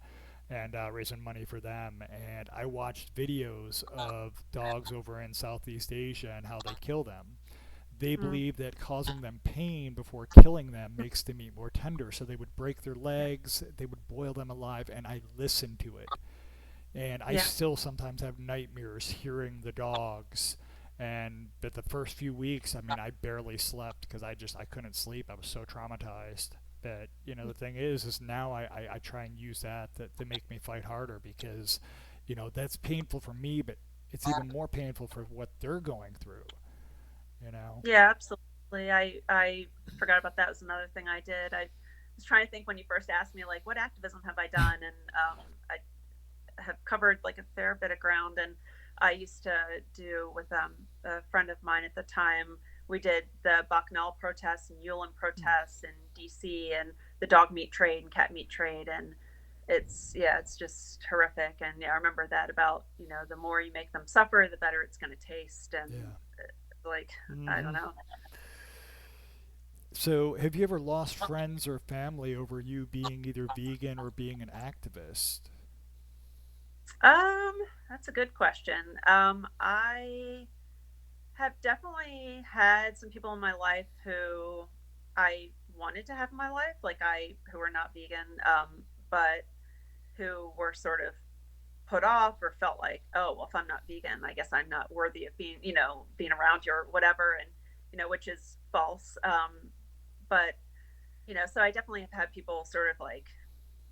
and raising money for them. And I watched videos of dogs over in Southeast Asia and how they kill them. They Mm. believe that causing them pain before killing them makes the meat more tender. So they would break their legs, they would boil them alive, and I listened to it. And I Yeah. still sometimes have nightmares hearing the dogs. And but the first few weeks, I mean, I barely slept because I couldn't sleep. I was so traumatized. But the thing is now I try and use that to make me fight harder, because that's painful for me, but it's even more painful for what they're going through. You know. Yeah, absolutely. I forgot about that. Was another thing I did. I was trying to think when you first asked me, like, what activism have I done, and I have covered like a fair bit of ground. And I used to do with a friend of mine at the time. We did the Bucknell protests and Ulan Mm. protests in DC, and the dog meat trade and cat meat trade, and it's just horrific. And yeah, I remember that about the more you make them suffer, the better it's going to taste, and Yeah. like, I don't Hmm. know. So, have you ever lost friends or family over you being either vegan or being an activist? Um, that's a good question. I have definitely had some people in my life who I wanted to have in my life, like I who are not vegan, but who were sort of put off or felt like, oh, well, if I'm not vegan, I guess I'm not worthy of being around you or whatever, and which is false. But so I definitely have had people sort of like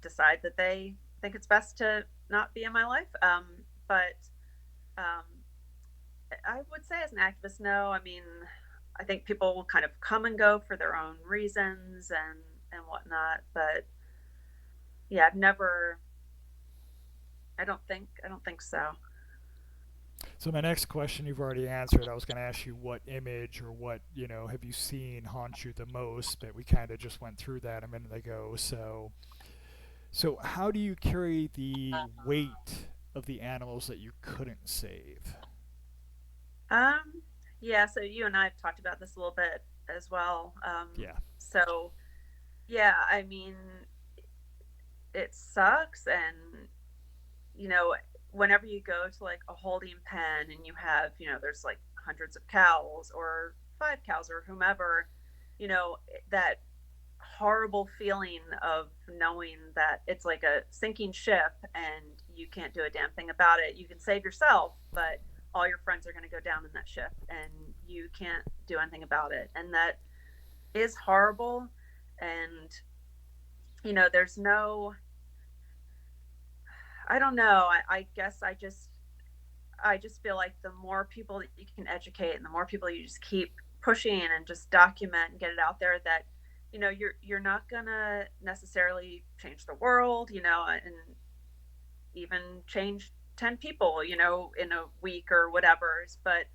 decide that they think it's best to not be in my life. But um, I would say as an activist, no. I mean, I think people will kind of come and go for their own reasons and whatnot. But yeah, I've never. I don't think so. So, my next question you've already answered. I was going to ask you what image or what, have you seen haunt you the most, but we kind of just went through that a minute ago. So how do you carry the weight of the animals that you couldn't save? Um, yeah. So you and I have talked about this a little bit as well. Yeah. So yeah, I mean, it sucks, and you know, whenever you go to like a holding pen and you have, there's like hundreds of cows or five cows or whomever, that horrible feeling of knowing that it's like a sinking ship and you can't do a damn thing about it. You can save yourself, but all your friends are going to go down in that ship and you can't do anything about it. And that is horrible. And, there's no, I don't know. I guess I just feel like the more people that you can educate and the more people you just keep pushing and just document and get it out there, that you're not gonna necessarily change the world, and even change 10 people, in a week or whatever, but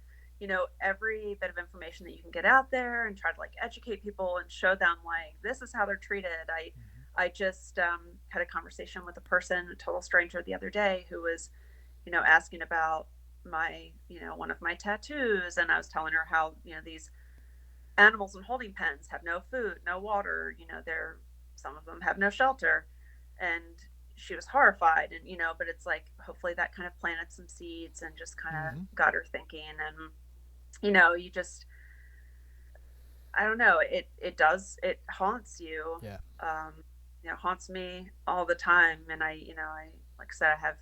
every bit of information that you can get out there and try to like educate people and show them like this is how they're treated. I just had a conversation with a person, a total stranger, the other day who was, asking about my, one of my tattoos, and I was telling her how, these animals in holding pens have no food, no water, they're some of them have no shelter, and she was horrified, and but it's like hopefully that kind of planted some seeds and just kind Mm-hmm. of got her thinking, and you just, I don't know, it haunts you. Yeah. um Haunts me all the time, and I like I said, I have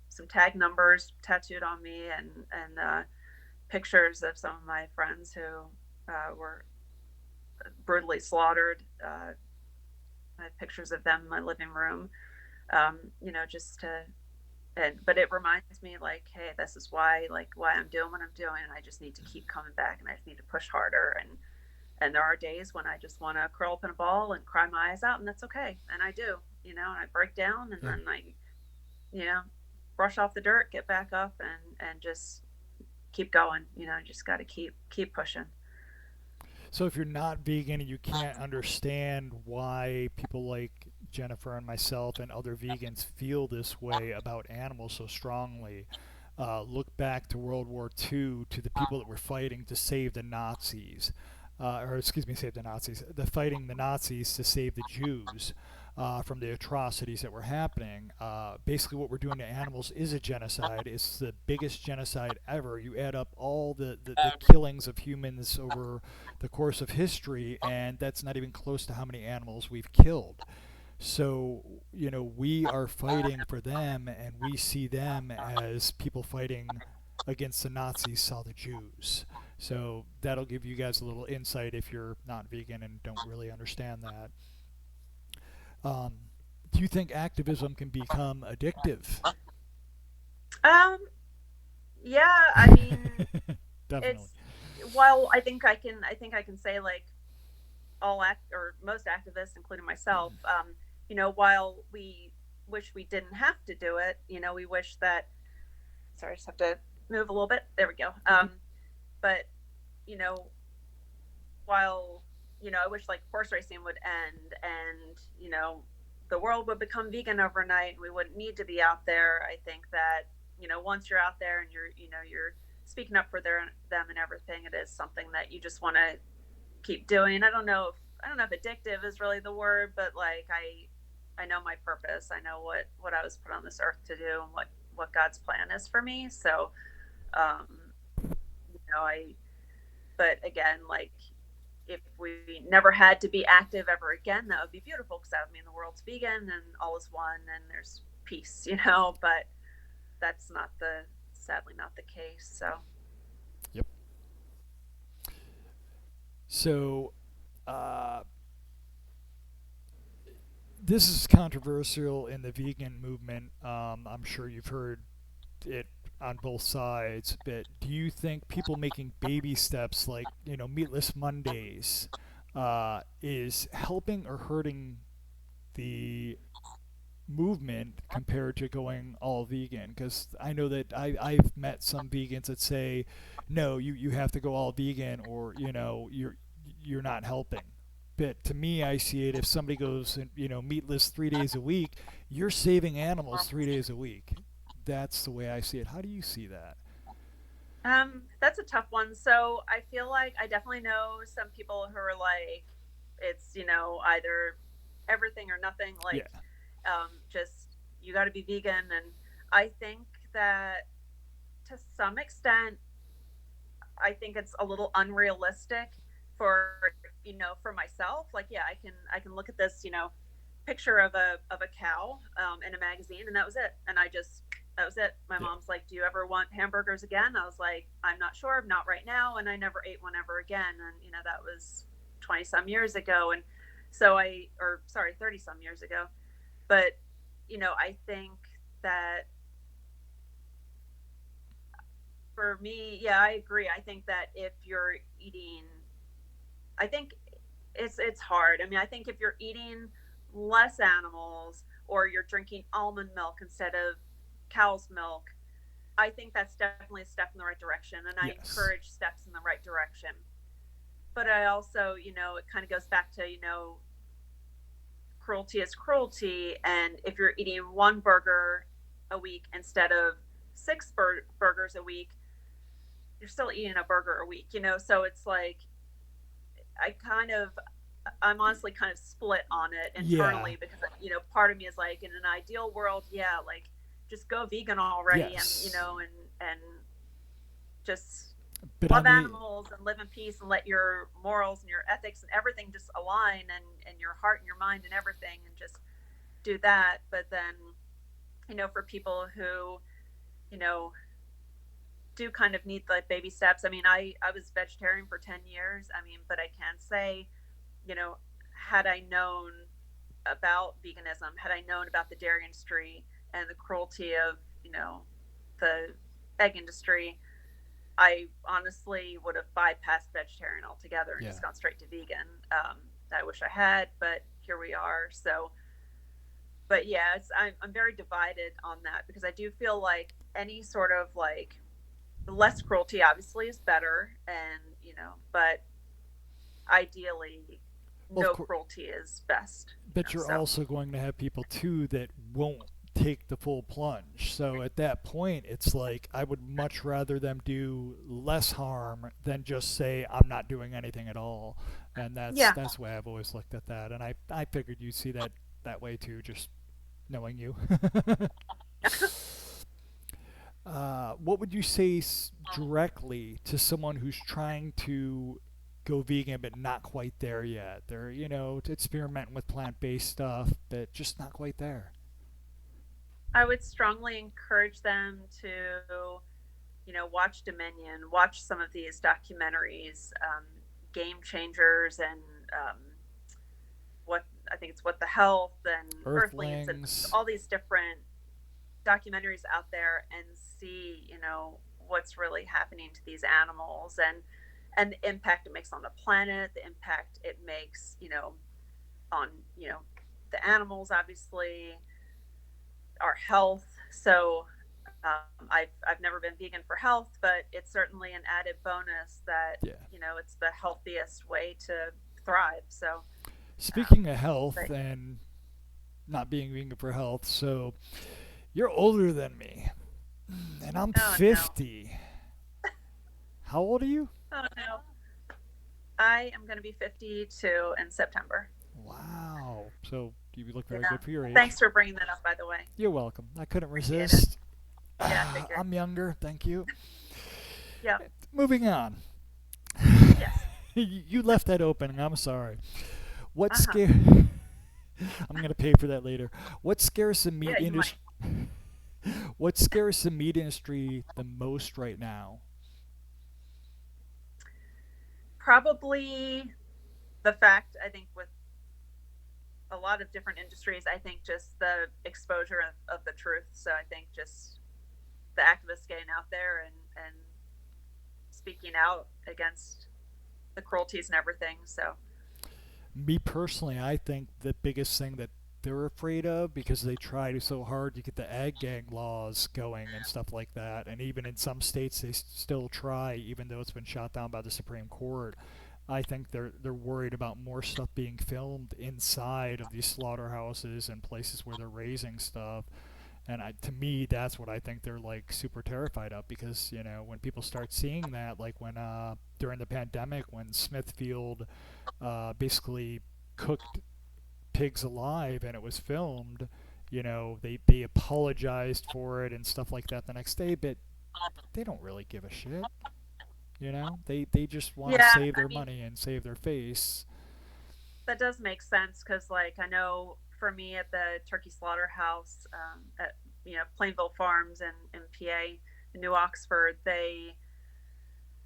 some tag numbers tattooed on me, and pictures of some of my friends who were brutally slaughtered. I have pictures of them in my living room, just to, but it reminds me like, hey, this is why I'm doing what I'm doing. And I just need to keep coming back, and I just need to push harder. And there are days when I just want to curl up in a ball and cry my eyes out, and that's okay. And I do, and I break down, and Yeah. then I, you know, brush off the dirt, get back up, and just keep going. Just got to keep pushing. So if you're not vegan and you can't understand why people like Jennifer and myself and other vegans feel this way about animals so strongly, look back to World War II, to the people that were fighting to save the Nazis, or excuse me, save the Nazis, the fighting the Nazis to save the Jews. From the atrocities that were happening. Basically, what we're doing to animals is a genocide. It's the biggest genocide ever. You add up all the killings of humans over the course of history, and that's not even close to how many animals we've killed. So, we are fighting for them, and we see them as people fighting against the Nazis saw the Jews. So that'll give you guys a little insight if you're not vegan and don't really understand that. Um, do you think activism can become addictive? Um, yeah, I mean, Definitely. it's, while I think I can say like all act or most activists, including myself, while we wish we didn't have to do it, we wish that. Sorry, I just have to move a little bit. There we go. You're good. But you know, while I wish like horse racing would end, and the world would become vegan overnight, and we wouldn't need to be out there. I think that once you're out there and you're speaking up for them and everything, it is something that you just want to keep doing. I don't know if addictive is really the word, but like I know my purpose. I know what I was put on this earth to do, and what God's plan is for me. So, um, I but again, like if we never had to be active ever again, that would be beautiful, because that would mean the world's vegan and all is one and there's peace. But that's not the sadly not the case. So, Yep. So, uh, this is controversial in the vegan movement. I'm sure you've heard it on both sides, but do you think people making baby steps like, meatless Mondays, is helping or hurting the movement compared to going all vegan? Because I know that I've met some vegans that say, no, you have to go all vegan, or you're not helping. But to me, I see it, if somebody goes and, meatless 3 days a week, you're saving animals 3 days a week. That's the way I see it. How do you see that? that's a tough one. So I feel like I definitely know some people who are like, it's either everything or nothing. Yeah. Like, just you got to be vegan, and I think that to some extent, I think it's a little unrealistic for for myself. Like, yeah, I can look at this picture of a cow in a magazine, and that was it. And that was it. My Yeah. mom's like, "Do you ever want hamburgers again?" I was like, "I'm not sure, not right now." And I never ate one ever again. And that was 20 some years ago. And so or sorry, 30 some years ago. But I think that for me, yeah, I agree. I think that if you're eating, I think it's hard. I mean, I think if you're eating less animals, or you're drinking almond milk instead of cow's milk, I think that's definitely a step in the right direction, and I Yes. encourage steps in the right direction. But I also, it kind of goes back to, cruelty is cruelty. And if you're eating one burger a week instead of six burgers a week, you're still eating a burger a week, So it's like, I kind of, I'm honestly kind of split on it Yeah. internally because, part of me is like, in an ideal world, yeah, like just go vegan already, and, Yes. and just But love on the animals and live in peace and let your morals and your ethics and everything just align, and your heart and your mind and everything, and just do that. But then, for people who, you know, do kind of need like baby steps. I mean, I was vegetarian for 10 years. I mean, but I can say, you know, had I known about veganism, had I known about the dairy industry and the cruelty of, the egg industry, I honestly would have bypassed vegetarian altogether and yeah. just gone straight to vegan. I wish I had, but here we are. So, but yeah, I'm very divided on that because I do feel like any sort of like less cruelty obviously is better, and but ideally, Well, of no course, cruelty is best. but you're So also going to have people too that won't take the full plunge. So at that point, it's like I would much rather them do less harm than just say I'm not doing anything at all. And yeah, that's the way I've always looked at that. And I figured you'd see that way too, just knowing you. What would you say directly to someone who's trying to go vegan but not quite there yet? They're, experimenting with plant based stuff, but just not quite there. I would strongly encourage them to watch Dominion, watch some of these documentaries, Game Changers, and um, what I think it's What the Health and Earthlings, and Earthlings. all these different documentaries out there, and see what's really happening to these animals, and the impact it makes on the planet, the impact it makes on the animals, obviously our health. So I've never been vegan for health, but it's certainly an added bonus that Yeah. it's the healthiest way to thrive. So, Speaking of health but and not being vegan for health, so you're older than me, and I'm oh no, 50. How old are you? oh no, I am going to be 52 in September. Wow. So you look very Yeah. good for your age. Thanks for bringing that up, by the way. You're welcome. I couldn't Appreciate it. resist. Yeah, I figured. I'm younger, thank you. Yeah. Moving on. Yes. You left that open, I'm sorry. What Uh huh. scare? I'm gonna pay for that later. What scares the meat Yeah, you might. industry? What scares the meat industry the most right now? Probably the fact, I think, with a lot of different industries, I think just the exposure of the truth. So I think just the activists getting out there and speaking out against the cruelties and everything. So Me personally, I think the biggest thing that they're afraid of because they tried so hard to get the ag gang laws going and stuff like that, and even in some states they still try, even though it's been shot down by the Supreme Court. I think they're worried about more stuff being filmed inside of these slaughterhouses and places where they're raising stuff. And to me, that's what I think they're like super terrified of because when people start seeing that, like when during the pandemic when Smithfield basically cooked pigs alive and it was filmed, they apologized for it and stuff like that the next day, but they don't really give a shit. They just want to yeah, save I their mean money and save their face. that does make sense because, like, I know for me at the turkey slaughterhouse at Plainville Farms in PA, in New Oxford, they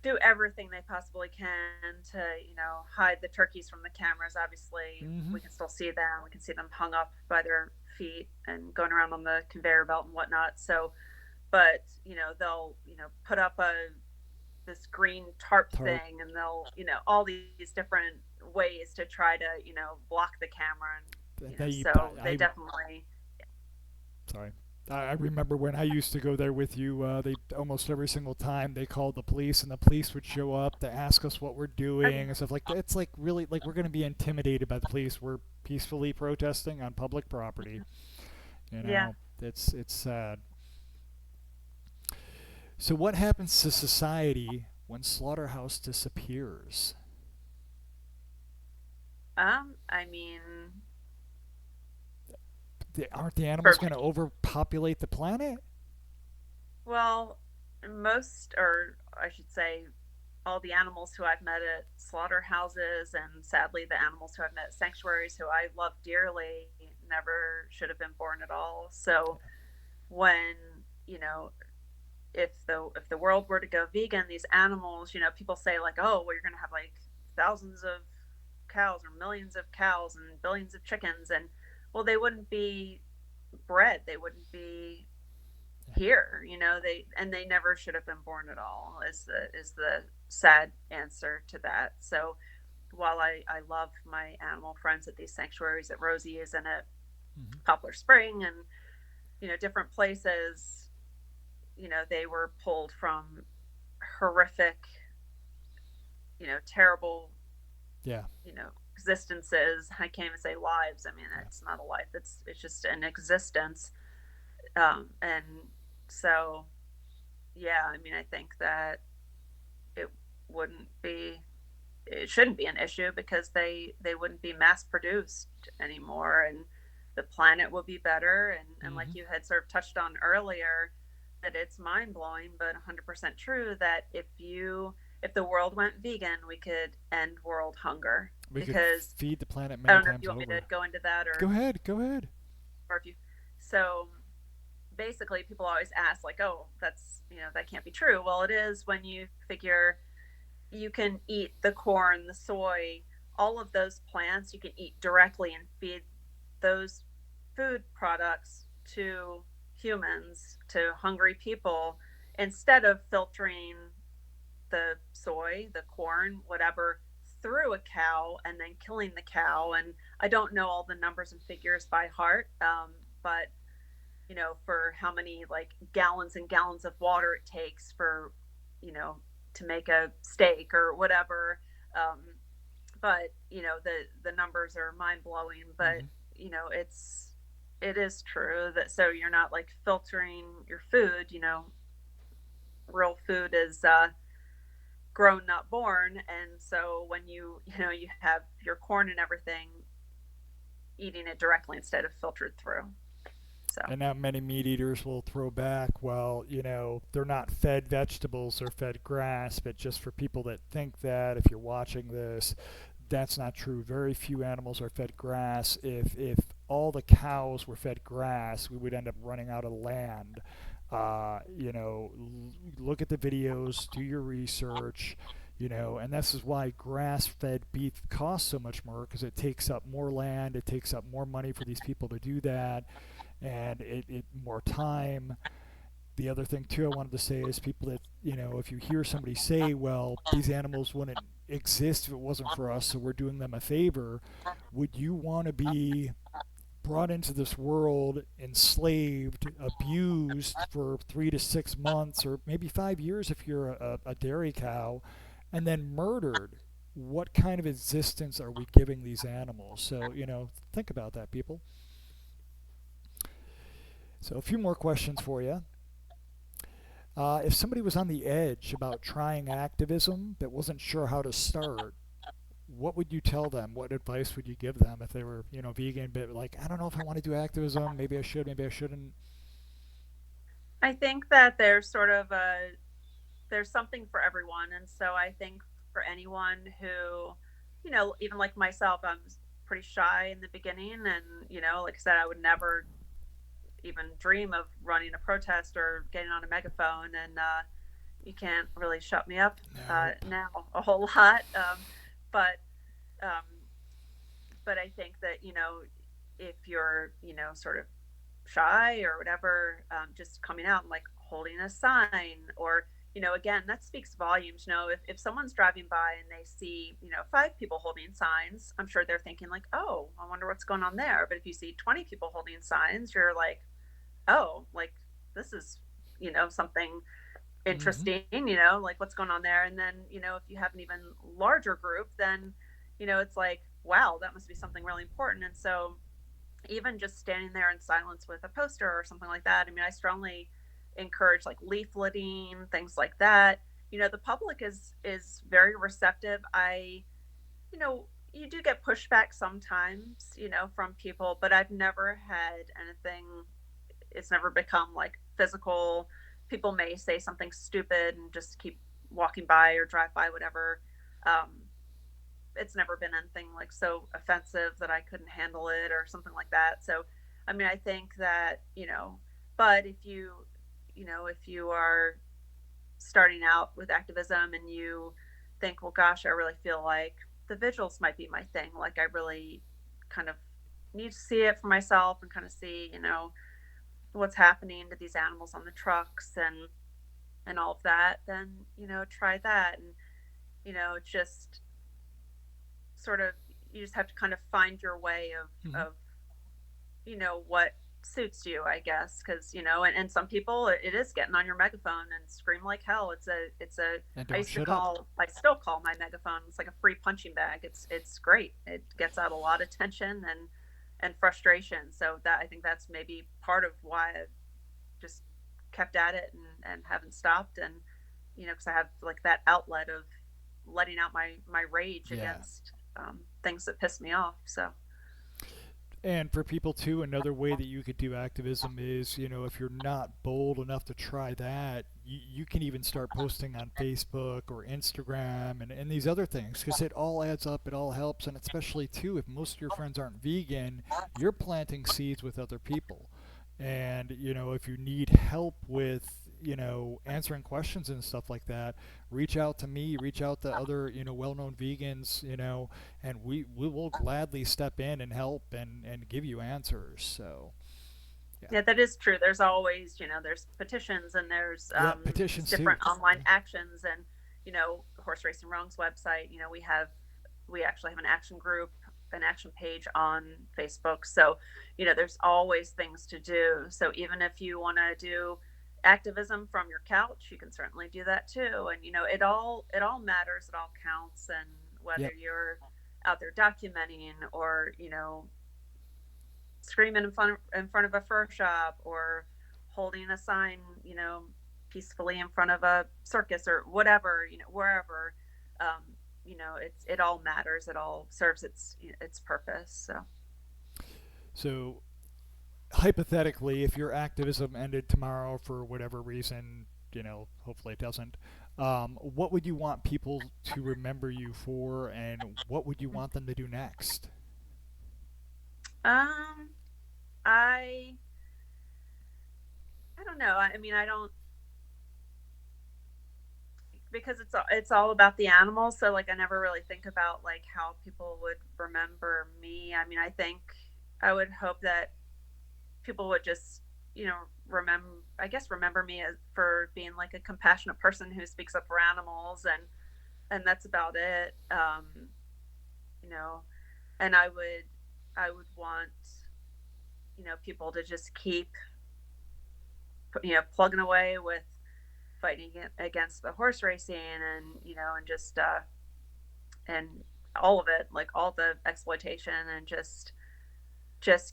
do everything they possibly can to hide the turkeys from the cameras. Obviously Mm-hmm. we can still see them, we can see them hung up by their feet and going around on the conveyor belt and whatnot. So but they'll put up a this green tarp Tarp. thing, and they'll all these different ways to try to block the camera, and They, so they I definitely. sorry. I remember when I used to go there with you. They almost every single time they called the police, and the police would show up to ask us what we're Oh, doing and stuff like that. It's like really like we're going to be intimidated by the police. We're peacefully protesting on public property. You yeah. know, it's sad. So what happens to society when slaughterhouse disappears? I mean, Aren't the animals for going to overpopulate the planet? well, most, or I should say, all the animals who I've met at slaughterhouses, and sadly, the animals who I've met at sanctuaries, who I love dearly, never should have been born at all. So when you know if the world were to go vegan, these animals, people say like, oh, well, you're going to have like thousands of cows or millions of cows and billions of chickens, and well, they wouldn't be bred, they wouldn't be here, they never should have been born at all, is the sad answer to that. So while I love my animal friends at these sanctuaries, at Rosie's and at Mm-hmm. Poplar Spring, and different places, they were pulled from horrific, terrible, Yeah, existences. I can't even say lives. I mean, yeah. it's not a life, it's just an existence. And so, yeah, I mean, I think that it wouldn't be it shouldn't be an issue, because they wouldn't be mass produced anymore, and the planet will be better. And like Mm-hmm. you had sort of touched on earlier, that it's mind-blowing but 100% true, that if the world went vegan, we could end world hunger. We could Because feed the planet I many don't know if times you want me to over. go into that, Go ahead, go ahead. or if you so basically, people always ask like, oh, that can't be true. Well, it is, when you figure you can eat the corn, the soy, all of those plants you can eat directly and feed those food products to humans, to hungry people, instead of filtering the soy, the corn, whatever, through a cow and then killing the cow. And I don't know all the numbers and figures by heart, but for how many like gallons and gallons of water it takes for, you know, to make a steak or whatever. Um, but the numbers are mind blowing. But Mm-hmm. it is true that, so you're not like filtering your food. Real food is grown, not born. And so when you have your corn and everything, eating it directly instead of filtered through. So And now many meat eaters will throw back, well, they're not fed vegetables, they're fed grass. But just for people that think that, if you're watching this, that's not true. Very few animals are fed grass. If all the cows were fed grass, we would end up running out of land. Look at the videos, do your research. And this is why grass-fed beef costs so much more, because it takes up more land, it takes up more money for these people to do that, and it more time. The other thing too I wanted to say is, people that, if you hear somebody say, well, these animals wouldn't exist if it wasn't for us, so we're doing them a favor. Would you want to be brought into this world, enslaved, abused for 3 to 6 months, or maybe 5 years if you're a dairy cow, and then murdered? What kind of existence are we giving these animals? So, think about that, people. So, a few more questions for you. If somebody was on the edge about trying activism but wasn't sure how to start, what would you tell them? What advice would you give them if they were, vegan, but like, I don't know if I want to do activism. Maybe I should, maybe I shouldn't. I think that there's something for everyone. And so I think for anyone who, even like myself, I'm pretty shy in the beginning. And, like I said, I would never even dream of running a protest or getting on a megaphone. And you can't really shut me up Nope. now a whole lot. But um, but I think that, if you're, sort of shy or whatever, just coming out and like holding a sign, or again, that speaks volumes. If someone's driving by and they see, five people holding signs, I'm sure they're thinking like, oh, I wonder what's going on there. But if you see 20 people holding signs, you're like, oh, like this is, something Mm-hmm. interesting, like what's going on there. And then, if you have an even larger group, then, it's like, wow, that must be something really important. And so even just standing there in silence with a poster or something like that, I mean, I strongly encourage like leafleting, things like that. The public is very receptive. You do get pushback sometimes, from people, but I've never had anything. It's never become like physical. People may say something stupid and just keep walking by or drive by, whatever. um, it's never been anything like so offensive that I couldn't handle it or something like that. So, I mean, I think that, but if you are starting out with activism and you think, well, gosh, I really feel like the vigils might be my thing. Like, I really kind of need to see it for myself and kind of see, what's happening to these animals on the trucks and all of that. Then, try that. And, just sort of, you just have to kind of find your way Mm-hmm. of what suits you, I guess. Because, and some people, it is getting on your megaphone and scream like hell. It's a And I don't used to shut up. call I still call my megaphone, it's like a free punching bag. It's great. It gets out a lot of tension and frustration. So that, I think that's maybe part of why I've just kept at it and haven't stopped. And because I have like that outlet of letting out my rage Yeah. against things that piss me off. So And for people too, another way that you could do activism is, if you're not bold enough to try that, you can even start posting on Facebook or Instagram and these other things, because it all adds up, it all helps. And especially too, if most of your friends aren't vegan, you're planting seeds with other people. And, if you need help with, answering questions and stuff like that, reach out to me, reach out to other, well-known vegans, and we will gladly step in and help and give you answers. So yeah, yeah, that is true. There's always, there's petitions and there's yeah, these petitions too. different online Yeah. actions. And Horse Racing Wrongs website, we actually have an action group, an action page on Facebook. So there's always things to do. So even if you want to do activism from your couch, you can certainly do that too. And it all matters, it all counts. And whether Yep. you're out there documenting or screaming in front of a fur shop or holding a sign, peacefully in front of a circus or whatever, wherever. Um, it all matters. It all serves its purpose. So So hypothetically, if your activism ended tomorrow for whatever reason, hopefully it doesn't. What would you want people to remember you for, and what would you want them to do next? um, I I don't know. I mean, I don't, because it's all about the animals. So like I never really think about like how people would remember me. I mean, I would hope that people would just remember, I guess, remember me as for being like a compassionate person who speaks up for animals. And that's about it. You know and I would want people to just keep plugging away with fighting against the horse racing and just and all of it, like all the exploitation, and just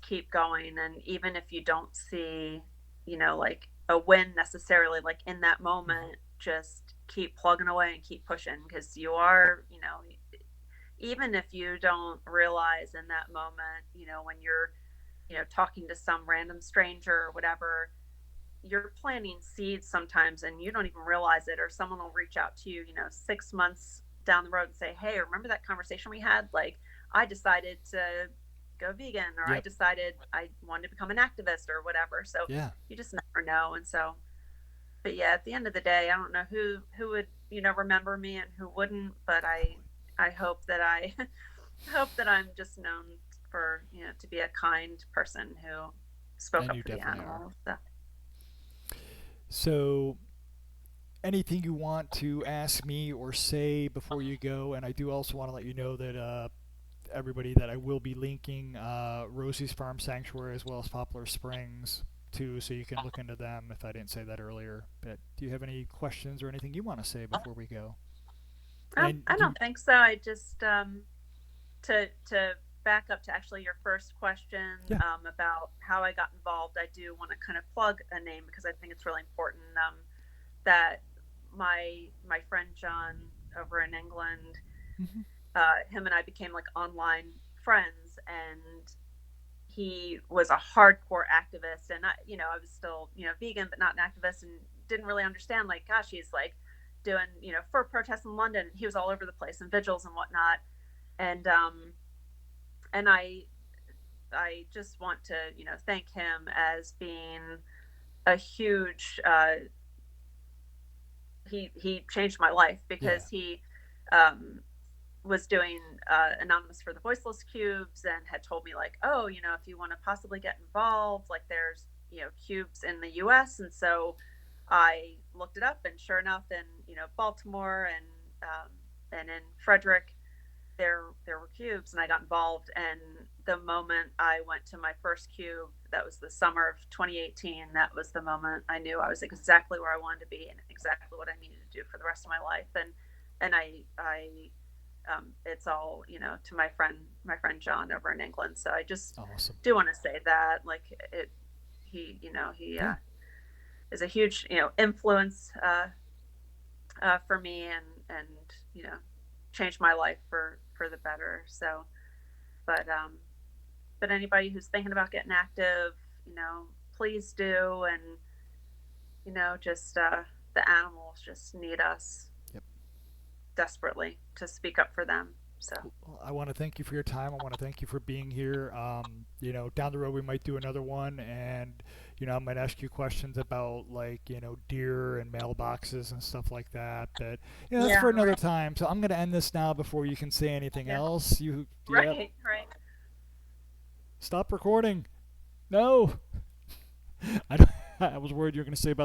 keep going. And even if you don't see like a win necessarily like in that Mm-hmm. moment, just keep plugging away and keep pushing, because you are, even if you don't realize in that moment, when you're talking to some random stranger or whatever, you're planting seeds sometimes and you don't even realize it. Or someone will reach out to you 6 months down the road and say, hey, remember that conversation we had? Like, I decided to go vegan, or I Yep. decided I wanted to become an activist or whatever. So Yeah. you just never know. And so, but yeah, at the end of the day, I don't know who would remember me and who wouldn't. But I hope that I hope that I'm just known for to be a kind person who spoke And up you for the definitely are. animals. So. So anything you want to ask me or say before you go? And I do also want to let you know that everybody that I will be linking Rosie's Farm Sanctuary as well as Poplar Springs too, so you can look into them if I didn't say that earlier. But do you have any questions or anything you want to say before we go? And I you, don't think so. I just to back up to actually your first question yeah. about how I got involved. I do want to kind of plug a name because I think it's really important that my friend John over in England, Hmm. him and I became like online friends, and he was a hardcore activist, and I was still vegan but not an activist, and didn't really understand, like, gosh, he's like doing for protests in London. He was all over the place and vigils and whatnot, and and I just want to thank him as being a huge he changed my life Yeah. because he um, was doing anonymous for the voiceless cubes, and had told me, like, oh, if you want to possibly get involved, like, there's cubes in the US. And so I looked it up, and sure enough, in Baltimore and in Frederick, there were cubes, and I got involved. And the moment I went to my first cube, that was the summer of 2018, that was the moment I knew I was exactly where I wanted to be and exactly what I needed to do for the rest of my life. And I it's all to my friend John over in England. So I just Awesome. do want to say that, like, it he Yeah. is a huge influence for me, and you know changed my life for the better. So, but anybody who's thinking about getting active, please do. And just the animals just need us Yep. desperately to speak up for them. So Well, I want to thank you for your time. I want to thank you for being here. Down the road we might do another one, and I might ask you questions about, like, deer and mailboxes and stuff like that. But that's yeah, for another right, time. So I'm gonna end this now before you can say anything yeah, else. You, yep. right, right. Stop recording. No. I, don't, I was worried you were gonna say about